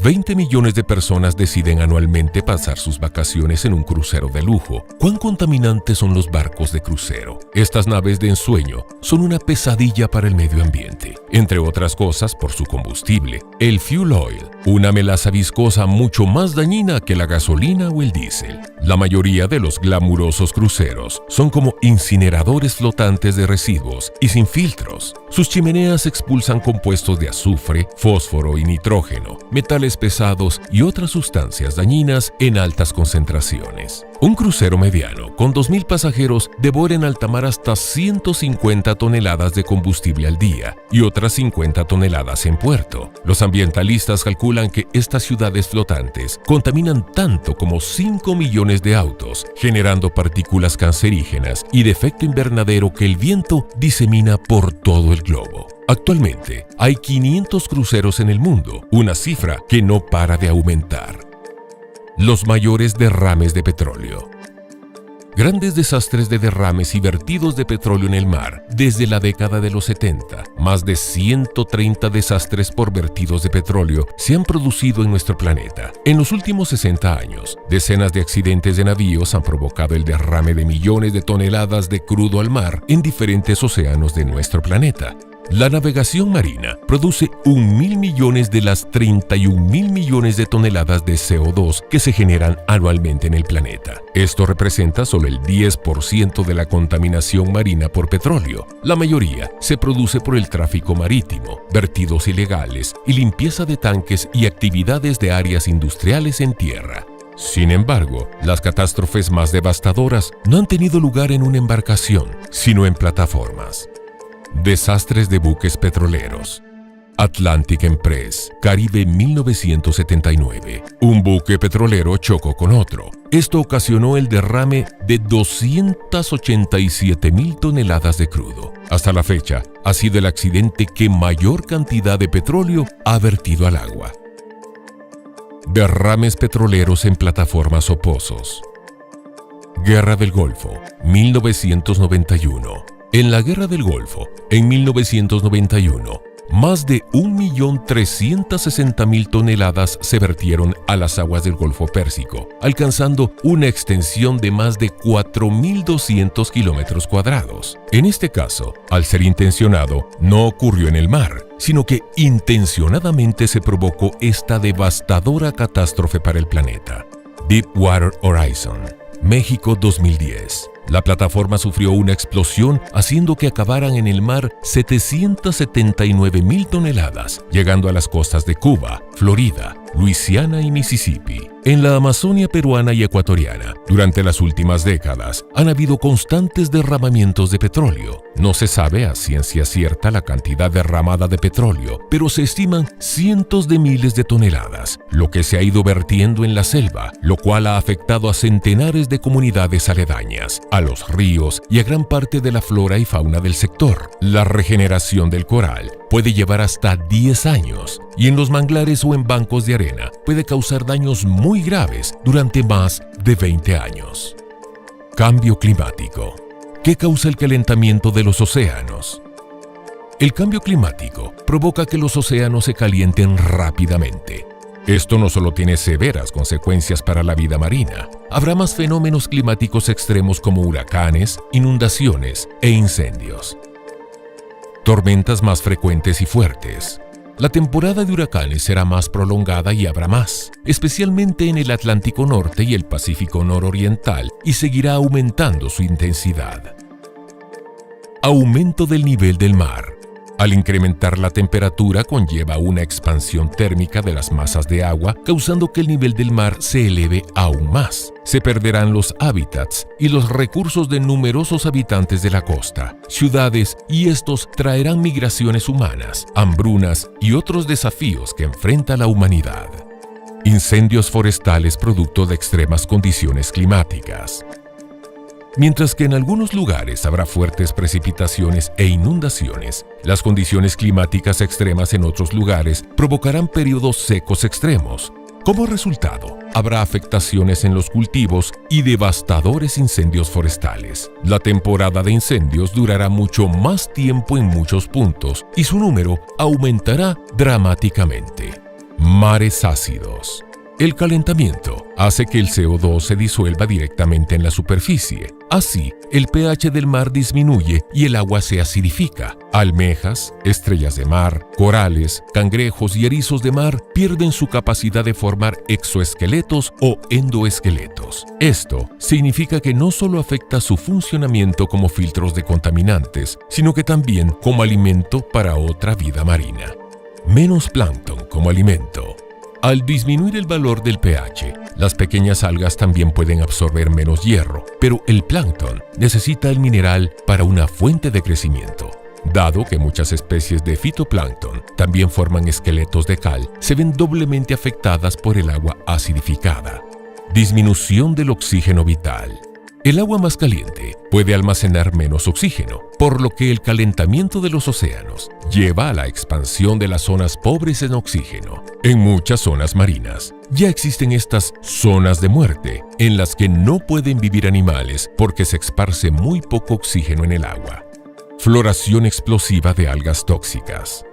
20 millones de personas deciden anualmente pasar sus vacaciones en un crucero de lujo. ¿Cuán contaminantes son los barcos de crucero? Estas naves de ensueño son una pesadilla para el medio ambiente, entre otras cosas por su combustible, el fuel oil, una melaza viscosa mucho más dañina que la gasolina o el diésel. La mayoría de los glamurosos cruceros son como incineradores flotantes de residuos y sin filtros. Sus chimeneas expulsan compuestos de azufre, fósforo y nitrógeno, metales metales pesados y otras sustancias dañinas en altas concentraciones. Un crucero mediano con 2.000 pasajeros devora en alta mar hasta 150 toneladas de combustible al día y otras 50 toneladas en puerto. Los ambientalistas calculan que estas ciudades flotantes contaminan tanto como 5 millones de autos, generando partículas cancerígenas y de efecto invernadero que el viento disemina por todo el globo. Actualmente hay 500 cruceros en el mundo, una cifra que no para de aumentar. Los mayores derrames de petróleo. Grandes desastres de derrames y vertidos de petróleo en el mar desde la década de los 70. Más de 130 desastres por vertidos de petróleo se han producido en nuestro planeta. En los últimos 60 años, decenas de accidentes de navíos han provocado el derrame de millones de toneladas de crudo al mar en diferentes océanos de nuestro planeta. La navegación marina produce 1.000 millones de las 31.000 millones de toneladas de CO2 que se generan anualmente en el planeta. Esto representa solo el 10% de la contaminación marina por petróleo. La mayoría se produce por el tráfico marítimo, vertidos ilegales y limpieza de tanques y actividades de áreas industriales en tierra. Sin embargo, las catástrofes más devastadoras no han tenido lugar en una embarcación, sino en plataformas. Desastres de buques petroleros. Atlantic Empress, Caribe 1979. Un buque petrolero chocó con otro. Esto ocasionó el derrame de 287.000 toneladas de crudo. Hasta la fecha, ha sido el accidente que mayor cantidad de petróleo ha vertido al agua. Derrames petroleros en plataformas o pozos. Guerra del Golfo, 1991. En la Guerra del Golfo, en 1991, más de 1.360.000 toneladas se vertieron a las aguas del Golfo Pérsico, alcanzando una extensión de más de 4.200 kilómetros cuadrados. En este caso, al ser intencionado, no ocurrió en el mar, sino que intencionadamente se provocó esta devastadora catástrofe para el planeta. Deepwater Horizon, México 2010. La plataforma sufrió una explosión haciendo que acabaran en el mar 779.000 toneladas, llegando a las costas de Cuba, Florida, Luisiana y Mississippi. En la Amazonia peruana y ecuatoriana, durante las últimas décadas, han habido constantes derramamientos de petróleo. No se sabe a ciencia cierta la cantidad derramada de petróleo, pero se estiman cientos de miles de toneladas, lo que se ha ido vertiendo en la selva, lo cual ha afectado a centenares de comunidades aledañas, a los ríos y a gran parte de la flora y fauna del sector. La regeneración del coral puede llevar hasta 10 años y en los manglares o en bancos de arena puede causar daños muy graves durante más de 20 años. Cambio climático. ¿Qué causa el calentamiento de los océanos? El cambio climático provoca que los océanos se calienten rápidamente. Esto no solo tiene severas consecuencias para la vida marina, habrá más fenómenos climáticos extremos como huracanes, inundaciones e incendios. Tormentas más frecuentes y fuertes. La temporada de huracanes será más prolongada y habrá más, especialmente en el Atlántico Norte y el Pacífico Nororiental, y seguirá aumentando su intensidad. Aumento del nivel del mar. Al incrementar la temperatura conlleva una expansión térmica de las masas de agua, causando que el nivel del mar se eleve aún más. Se perderán los hábitats y los recursos de numerosos habitantes de la costa, ciudades, y estos traerán migraciones humanas, hambrunas y otros desafíos que enfrenta la humanidad. Incendios forestales producto de extremas condiciones climáticas. Mientras que en algunos lugares habrá fuertes precipitaciones e inundaciones, las condiciones climáticas extremas en otros lugares provocarán periodos secos extremos. Como resultado, habrá afectaciones en los cultivos y devastadores incendios forestales. La temporada de incendios durará mucho más tiempo en muchos puntos y su número aumentará dramáticamente. Mares ácidos. El calentamiento hace que el CO2 se disuelva directamente en la superficie. Así, el pH del mar disminuye y el agua se acidifica. Almejas, estrellas de mar, corales, cangrejos y erizos de mar pierden su capacidad de formar exoesqueletos o endoesqueletos. Esto significa que no solo afecta su funcionamiento como filtros de contaminantes, sino que también como alimento para otra vida marina. Menos plancton como alimento. Al disminuir el valor del pH, las pequeñas algas también pueden absorber menos hierro, pero el plancton necesita el mineral para una fuente de crecimiento. Dado que muchas especies de fitoplancton también forman esqueletos de cal, se ven doblemente afectadas por el agua acidificada. Disminución del oxígeno vital. El agua más caliente puede almacenar menos oxígeno, por lo que el calentamiento de los océanos lleva a la expansión de las zonas pobres en oxígeno. En muchas zonas marinas ya existen estas zonas de muerte, en las que no pueden vivir animales porque se esparce muy poco oxígeno en el agua. Floración explosiva de algas tóxicas.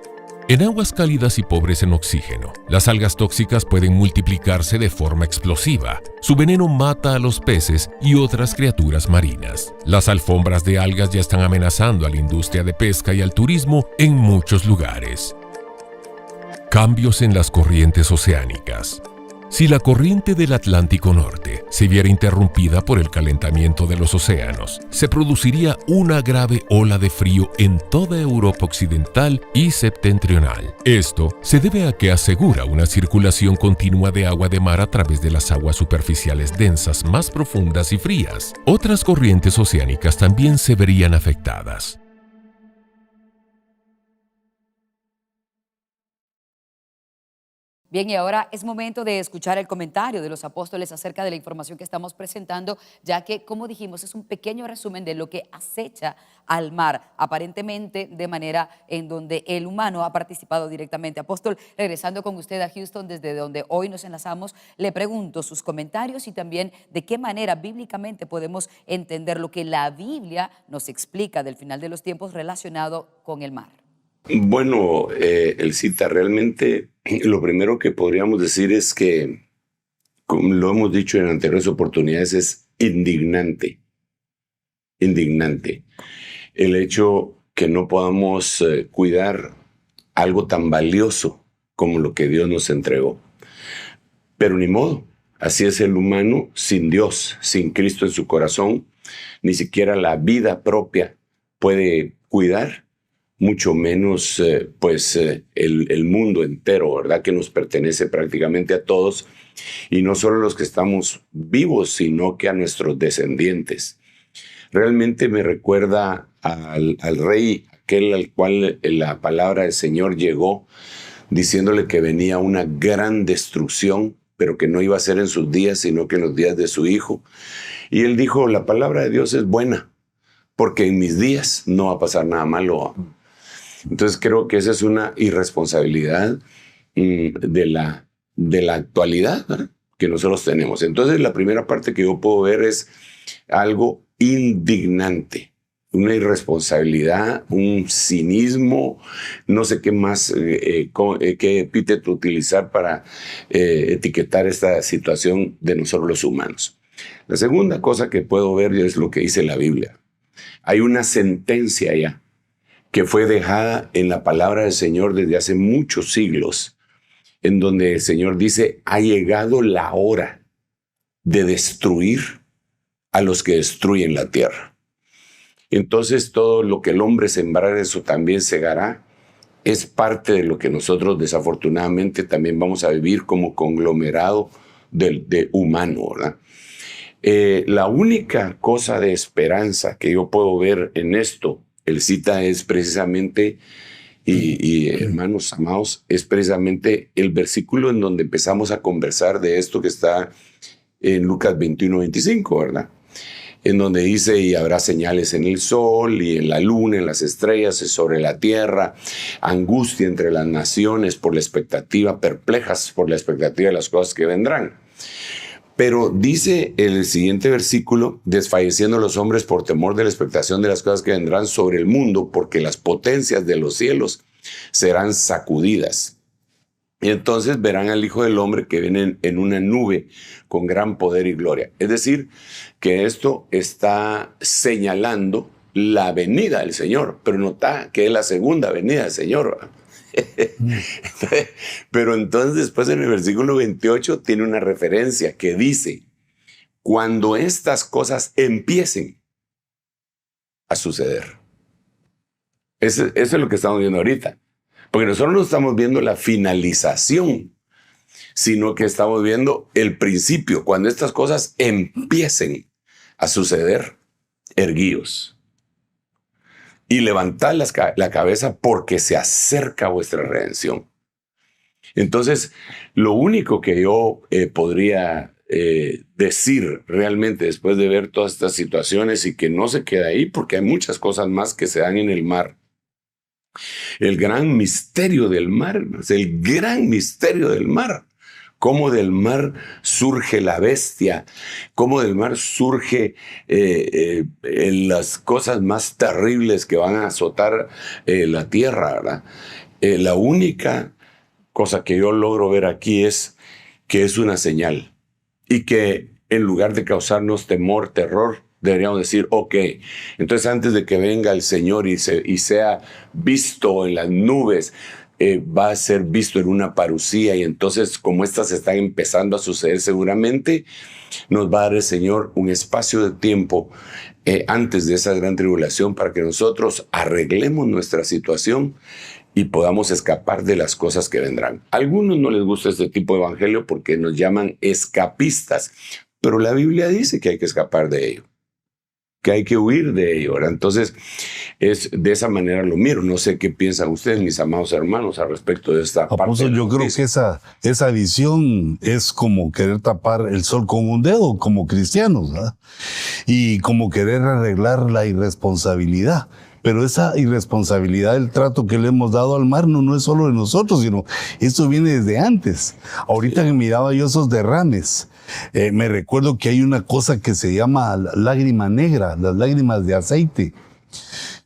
En aguas cálidas y pobres en oxígeno, las algas tóxicas pueden multiplicarse de forma explosiva. Su veneno mata a los peces y otras criaturas marinas. Las alfombras de algas ya están amenazando a la industria de pesca y al turismo en muchos lugares. Cambios en las corrientes oceánicas. Si la corriente del Atlántico Norte se viera interrumpida por el calentamiento de los océanos, se produciría una grave ola de frío en toda Europa occidental y septentrional. Esto se debe a que asegura una circulación continua de agua de mar a través de las aguas superficiales densas más profundas y frías. Otras corrientes oceánicas también se verían afectadas. Bien, y ahora es momento de escuchar el comentario de los apóstoles acerca de la información que estamos presentando, ya que, como dijimos, es un pequeño resumen de lo que acecha al mar, aparentemente de manera en donde el humano ha participado directamente. Apóstol, regresando con usted a Houston, desde donde hoy nos enlazamos, le pregunto sus comentarios y también de qué manera bíblicamente podemos entender lo que la Biblia nos explica del final de los tiempos relacionado con el mar. Bueno, Elcita, realmente lo primero que podríamos decir es que, como lo hemos dicho en anteriores oportunidades, es indignante. Indignante. El hecho que no podamos cuidar algo tan valioso como lo que Dios nos entregó. Pero ni modo, así es el humano sin Dios, sin Cristo en su corazón, ni siquiera la vida propia puede cuidar, mucho menos el mundo entero, ¿verdad? Que nos pertenece prácticamente a todos, y no solo a los que estamos vivos, sino que a nuestros descendientes. Realmente me recuerda al rey, aquel al cual la palabra del Señor llegó, diciéndole que venía una gran destrucción, pero que no iba a ser en sus días, sino que en los días de su hijo. Y él dijo, la palabra de Dios es buena, porque en mis días no va a pasar nada malo. Entonces creo que esa es una irresponsabilidad de la actualidad, ¿verdad?, que nosotros tenemos. Entonces la primera parte que yo puedo ver es algo indignante, una irresponsabilidad, un cinismo, no sé qué más, qué epíteto utilizar para etiquetar esta situación de nosotros los humanos. La segunda cosa que puedo ver es lo que dice la Biblia. Hay una sentencia ya que fue dejada en la palabra del Señor desde hace muchos siglos, en donde el Señor dice, ha llegado la hora de destruir a los que destruyen la tierra. Entonces todo lo que el hombre sembrare, eso también segará. Es parte de lo que nosotros desafortunadamente también vamos a vivir como conglomerado de humano, ¿verdad? La única cosa de esperanza que yo puedo ver en esto, Elcita, es precisamente, y hermanos amados, es precisamente el versículo en donde empezamos a conversar de esto que está en Lucas 21:25, ¿verdad? En donde dice, y habrá señales en el sol y en la luna, en las estrellas y sobre la tierra, angustia entre las naciones por la expectativa, perplejas por la expectativa de las cosas que vendrán. Pero dice el siguiente versículo, desfalleciendo los hombres por temor de la expectación de las cosas que vendrán sobre el mundo, porque las potencias de los cielos serán sacudidas. Y entonces verán al Hijo del Hombre que viene en una nube con gran poder y gloria. Es decir, que esto está señalando la venida del Señor, pero nota que es la segunda venida del Señor. Pero entonces después en el versículo 28 tiene una referencia que dice, cuando estas cosas empiecen a suceder. Eso es lo que estamos viendo ahorita. Porque nosotros no estamos viendo la finalización sino que estamos viendo el principio. Cuando estas cosas empiecen a suceder, erguíos y levantad la cabeza porque se acerca vuestra redención. Entonces, lo único que yo podría decir realmente después de ver todas estas situaciones y que no se queda ahí, porque hay muchas cosas más que se dan en el mar. El gran misterio del mar, es el gran misterio del mar. Cómo del mar surge la bestia, cómo del mar surge las cosas más terribles que van a azotar la tierra, ¿verdad? La única cosa que yo logro ver aquí es que es una señal y que en lugar de causarnos temor, terror, deberíamos decir, ok, entonces antes de que venga el Señor y sea visto en las nubes, va a ser visto en una parucía, y entonces como estas están empezando a suceder seguramente, nos va a dar el Señor un espacio de tiempo antes de esa gran tribulación para que nosotros arreglemos nuestra situación y podamos escapar de las cosas que vendrán. A algunos no les gusta este tipo de evangelio porque nos llaman escapistas, pero la Biblia dice que hay que escapar de ello, que hay que huir de ello, ¿verdad? Entonces, es de esa manera lo miro. No sé qué piensan ustedes, mis amados hermanos, al respecto de esta parte. Apóstol, yo creo que esa visión es como querer tapar el sol con un dedo, como cristianos, ¿verdad? Y como querer arreglar la irresponsabilidad. Pero esa irresponsabilidad del trato que le hemos dado al mar no es solo de nosotros, sino esto viene desde antes. Ahorita que miraba yo esos derrames, me recuerdo que hay una cosa que se llama lágrima negra, las lágrimas de aceite,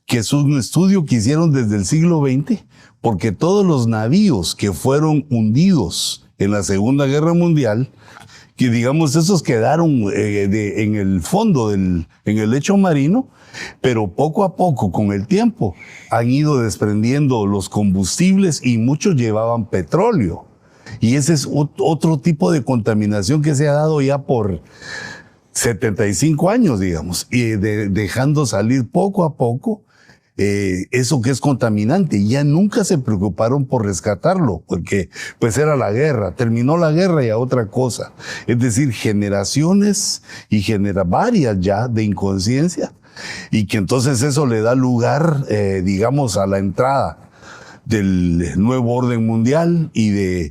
que es un estudio que hicieron desde el siglo XX, porque todos los navíos que fueron hundidos en la Segunda Guerra Mundial, que digamos esos quedaron en el fondo, en el lecho marino, pero poco a poco, con el tiempo, han ido desprendiendo los combustibles y muchos llevaban petróleo. Y ese es otro tipo de contaminación que se ha dado ya por 75 años, digamos, y dejando salir poco a poco eso que es contaminante. Ya nunca se preocuparon por rescatarlo, porque pues era la guerra, terminó la guerra y a otra cosa. Es decir, generaciones y varias ya de inconsciencia, y que entonces eso le da lugar, digamos, a la entrada del nuevo orden mundial y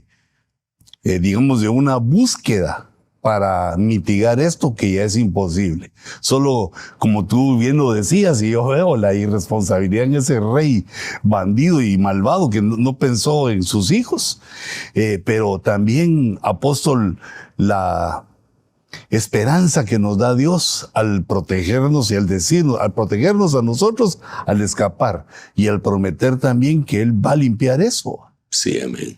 digamos, de una búsqueda para mitigar esto que ya es imposible. Solo, como tú bien lo decías, y yo veo la irresponsabilidad en ese rey bandido y malvado que no pensó en sus hijos, pero también, apóstol, la esperanza que nos da Dios al protegernos y al decirnos, al protegernos a nosotros, al escapar, y al prometer también que Él va a limpiar eso. Sí, amén.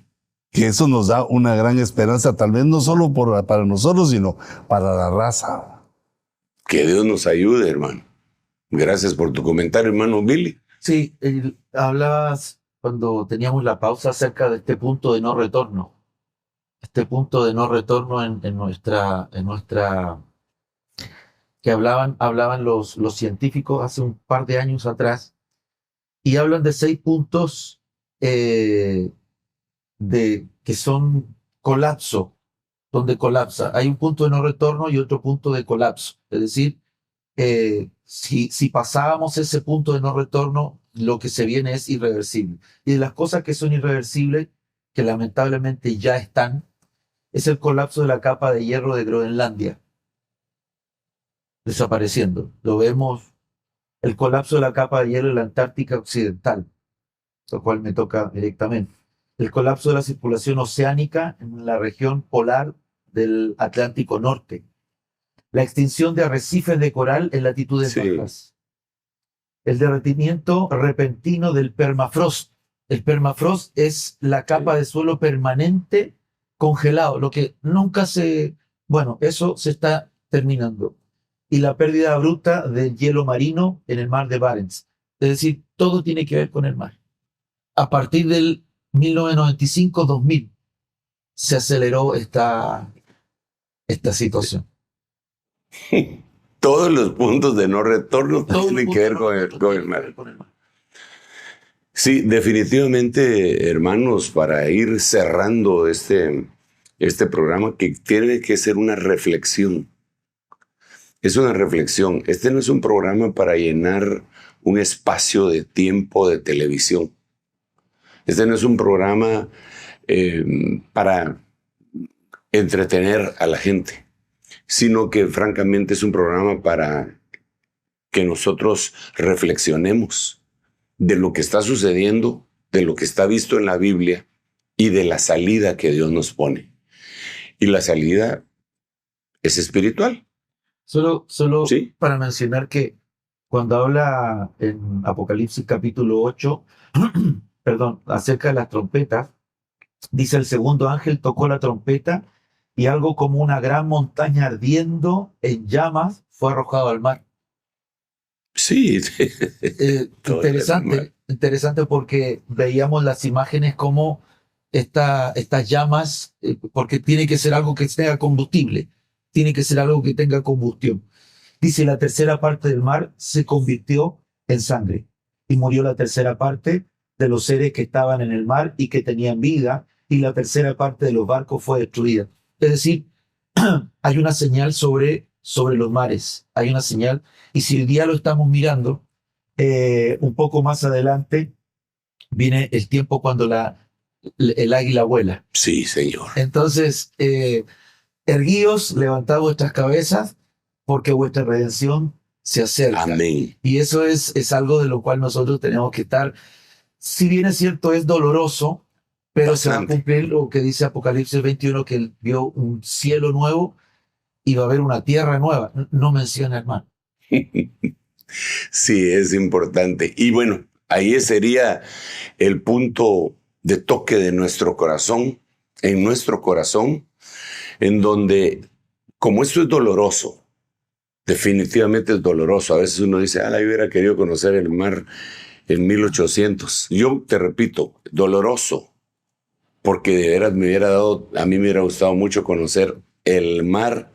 Que eso nos da una gran esperanza, tal vez no solo para nosotros, sino para la raza. Que Dios nos ayude, hermano. Gracias por tu comentario, hermano Billy. Sí, hablabas cuando teníamos la pausa acerca de este punto de no retorno. Este punto de no retorno en nuestra que hablaban los científicos hace un par de años atrás, y hablan de 6 puntos que son colapso, donde colapsa. Hay un punto de no retorno y otro punto de colapso. Es decir, si pasábamos ese punto de no retorno, lo que se viene es irreversible. Y de las cosas que son irreversibles, que lamentablemente ya están, es el colapso de la capa de hierro de Groenlandia, desapareciendo. Lo vemos, el colapso de la capa de hielo de la Antártica Occidental, lo cual me toca directamente. El colapso de la circulación oceánica en la región polar del Atlántico Norte. La extinción de arrecifes de coral en latitudes bajas. El derretimiento repentino del permafrost. El permafrost es la capa de suelo permanente congelado, lo que nunca bueno, eso se está terminando. Y la pérdida bruta del hielo marino en el mar de Barents. Es decir, todo tiene que ver con el mar. A partir del 1995-2000 se aceleró esta situación. Todos los puntos de no retorno tienen que ver con el mar. Sí, definitivamente, hermanos, para ir cerrando este este programa que tiene que ser una reflexión. Es una reflexión. Este no es un programa para llenar un espacio de tiempo de televisión. Este no es un programa para entretener a la gente, sino que francamente es un programa para que nosotros reflexionemos de lo que está sucediendo, de lo que está visto en la Biblia y de la salida que Dios nos pone. Y la salida es espiritual. Solo Sí. para mencionar que cuando habla en Apocalipsis capítulo 8, perdón, acerca de las trompetas, dice: el segundo ángel tocó la trompeta y algo como una gran montaña ardiendo en llamas fue arrojado al mar. Sí. Todo Interesante porque veíamos las imágenes como estas llamas, porque tiene que ser algo que tenga combustible, tiene que ser algo que tenga combustión. Dice: la tercera parte del mar se convirtió en sangre y murió la tercera parte de los seres que estaban en el mar y que tenían vida, y la tercera parte de los barcos fue destruida. Es decir, hay una señal sobre los mares, hay una señal, y si hoy día lo estamos mirando, un poco más adelante viene el tiempo cuando el águila vuela. Sí, Señor. Entonces, erguíos, levantad vuestras cabezas, porque vuestra redención se acerca. Amén. Y eso es algo de lo cual nosotros tenemos que estar. Si bien es cierto, es doloroso, pero Bastante. se va a cumplir lo que dice Apocalipsis 21, que él vio un cielo nuevo y va a haber una tierra nueva. No menciona el mar. Sí, es importante. Y bueno, ahí sería el punto de toque de nuestro corazón, en donde, como esto es doloroso, definitivamente es doloroso. A veces uno dice: yo hubiera querido conocer el mar en 1800. Yo te repito, doloroso, porque de veras a mí me hubiera gustado mucho conocer el mar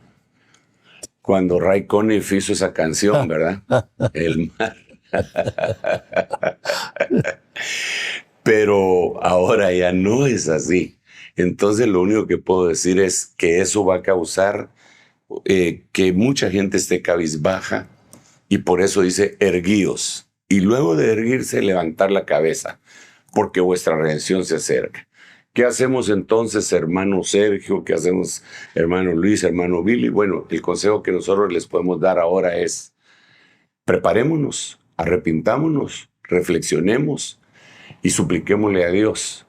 cuando Ray Conniff hizo esa canción, ¿verdad? El mar. Pero ahora ya no es así. Entonces lo único que puedo decir es que eso va a causar que mucha gente esté cabizbaja, y por eso dice: erguíos. Y luego de erguirse, levantar la cabeza, porque vuestra redención se acerca. ¿Qué hacemos entonces, hermano Sergio? ¿Qué hacemos, hermano Luis, hermano Billy? Bueno, el consejo que nosotros les podemos dar ahora es: preparémonos, arrepintámonos, reflexionemos y supliquémosle a Dios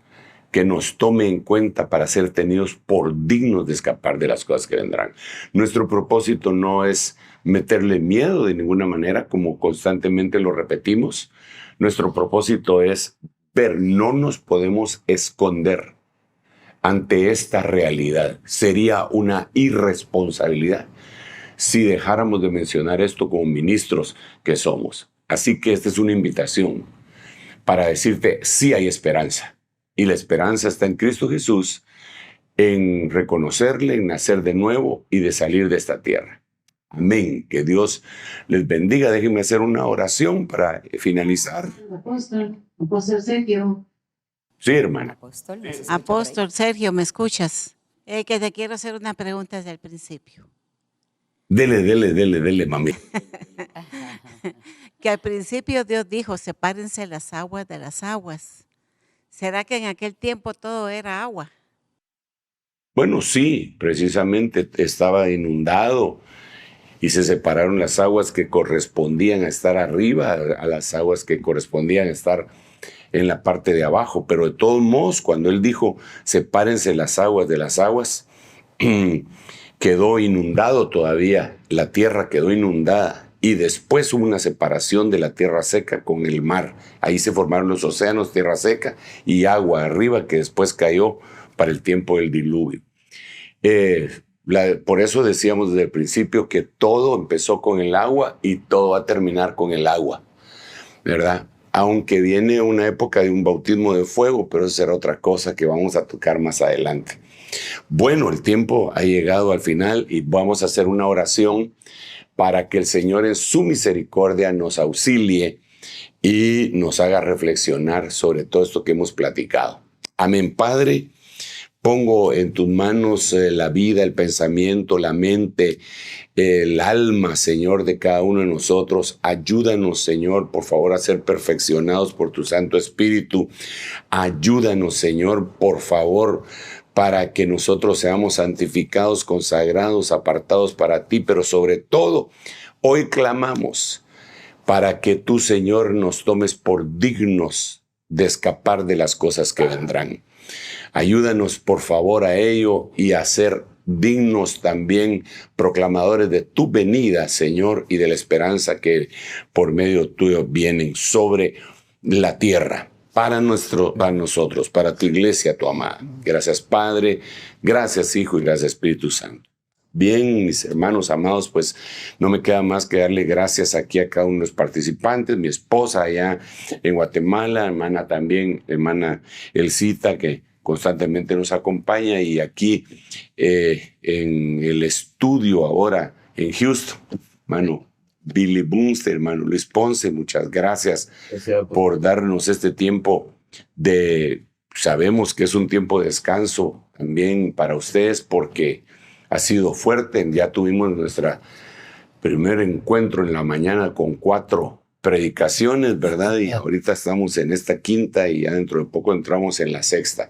que nos tome en cuenta para ser tenidos por dignos de escapar de las cosas que vendrán. Nuestro propósito no es meterle miedo de ninguna manera, como constantemente lo repetimos. Nuestro propósito es ver, no nos podemos esconder ante esta realidad. Sería una irresponsabilidad si dejáramos de mencionar esto como ministros que somos. Así que esta es una invitación para decirte: sí hay esperanza. Y la esperanza está en Cristo Jesús, en reconocerle, en nacer de nuevo y de salir de esta tierra. Amén. Que Dios les bendiga. Déjenme hacer una oración para finalizar. Apóstol Sergio. Sí, hermana. Apóstol Sergio, ¿me escuchas? Que te quiero hacer una pregunta desde el principio. Dele, mami. Que al principio Dios dijo: sepárense las aguas de las aguas. ¿Será que en aquel tiempo todo era agua? Bueno, sí, precisamente estaba inundado y se separaron las aguas que correspondían a estar arriba a las aguas que correspondían a estar en la parte de abajo. Pero de todos modos, cuando él dijo: sepárense las aguas de las aguas, quedó inundado todavía, la tierra quedó inundada. Y después hubo una separación de la tierra seca con el mar. Ahí se formaron los océanos, tierra seca y agua arriba, que después cayó para el tiempo del diluvio. Por eso decíamos desde el principio que todo empezó con el agua y todo va a terminar con el agua, ¿verdad? Aunque viene una época de un bautismo de fuego, pero eso será otra cosa que vamos a tocar más adelante. Bueno, el tiempo ha llegado al final y vamos a hacer una oración para que el Señor en su misericordia nos auxilie y nos haga reflexionar sobre todo esto que hemos platicado. Amén, Padre. Pongo en tus manos la vida, el pensamiento, la mente, el alma, Señor, de cada uno de nosotros. Ayúdanos, Señor, por favor, a ser perfeccionados por tu Santo Espíritu. Ayúdanos, Señor, por favor, para que nosotros seamos santificados, consagrados, apartados para ti. Pero sobre todo, hoy clamamos para que tú, Señor, nos tomes por dignos de escapar de las cosas que vendrán. Ayúdanos, por favor, a ello y a ser dignos también proclamadores de tu venida, Señor, y de la esperanza que por medio tuyo vienen sobre la tierra, para nosotros, para tu iglesia, tu amada. Gracias, Padre, gracias, Hijo, y gracias, Espíritu Santo. Bien, mis hermanos amados, pues no me queda más que darle gracias aquí a cada uno de los participantes, mi esposa allá en Guatemala, hermana también, hermana Elcita, que constantemente nos acompaña, y aquí en el estudio ahora en Houston, hermano Billy Bunster, hermano Luis Ponce, muchas gracias por darnos este tiempo sabemos que es un tiempo de descanso también para ustedes, porque ha sido fuerte. Ya tuvimos nuestro primer encuentro en la mañana con 4 predicaciones, ¿verdad? Y ahorita estamos en esta 5ª y ya dentro de poco entramos en la 6ª.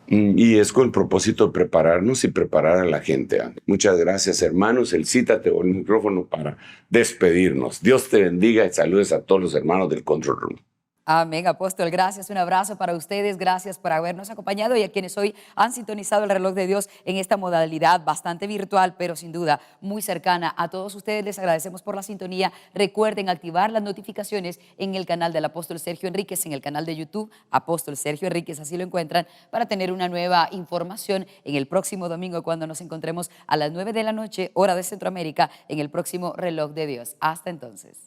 Y es con el propósito de prepararnos y preparar a la gente. Muchas gracias, hermanos. Elcita, te doy el micrófono para despedirnos. Dios te bendiga y saludes a todos los hermanos del Control Room. Amén, apóstol. Gracias, un abrazo para ustedes. Gracias por habernos acompañado y a quienes hoy han sintonizado el reloj de Dios en esta modalidad bastante virtual, pero sin duda muy cercana. A todos ustedes les agradecemos por la sintonía. Recuerden activar las notificaciones en el canal del apóstol Sergio Enríquez, en el canal de YouTube, apóstol Sergio Enríquez, así lo encuentran, para tener una nueva información en el próximo domingo, cuando nos encontremos a las 9 de la noche, hora de Centroamérica, en el próximo reloj de Dios. Hasta entonces.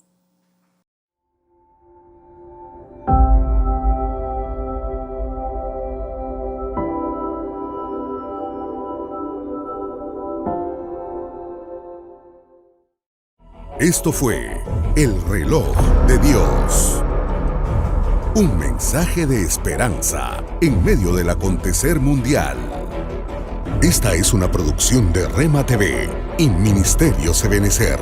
Esto fue El Reloj de Dios. Un mensaje de esperanza en medio del acontecer mundial. Esta es una producción de Rema TV y Ministerio Ebenecer.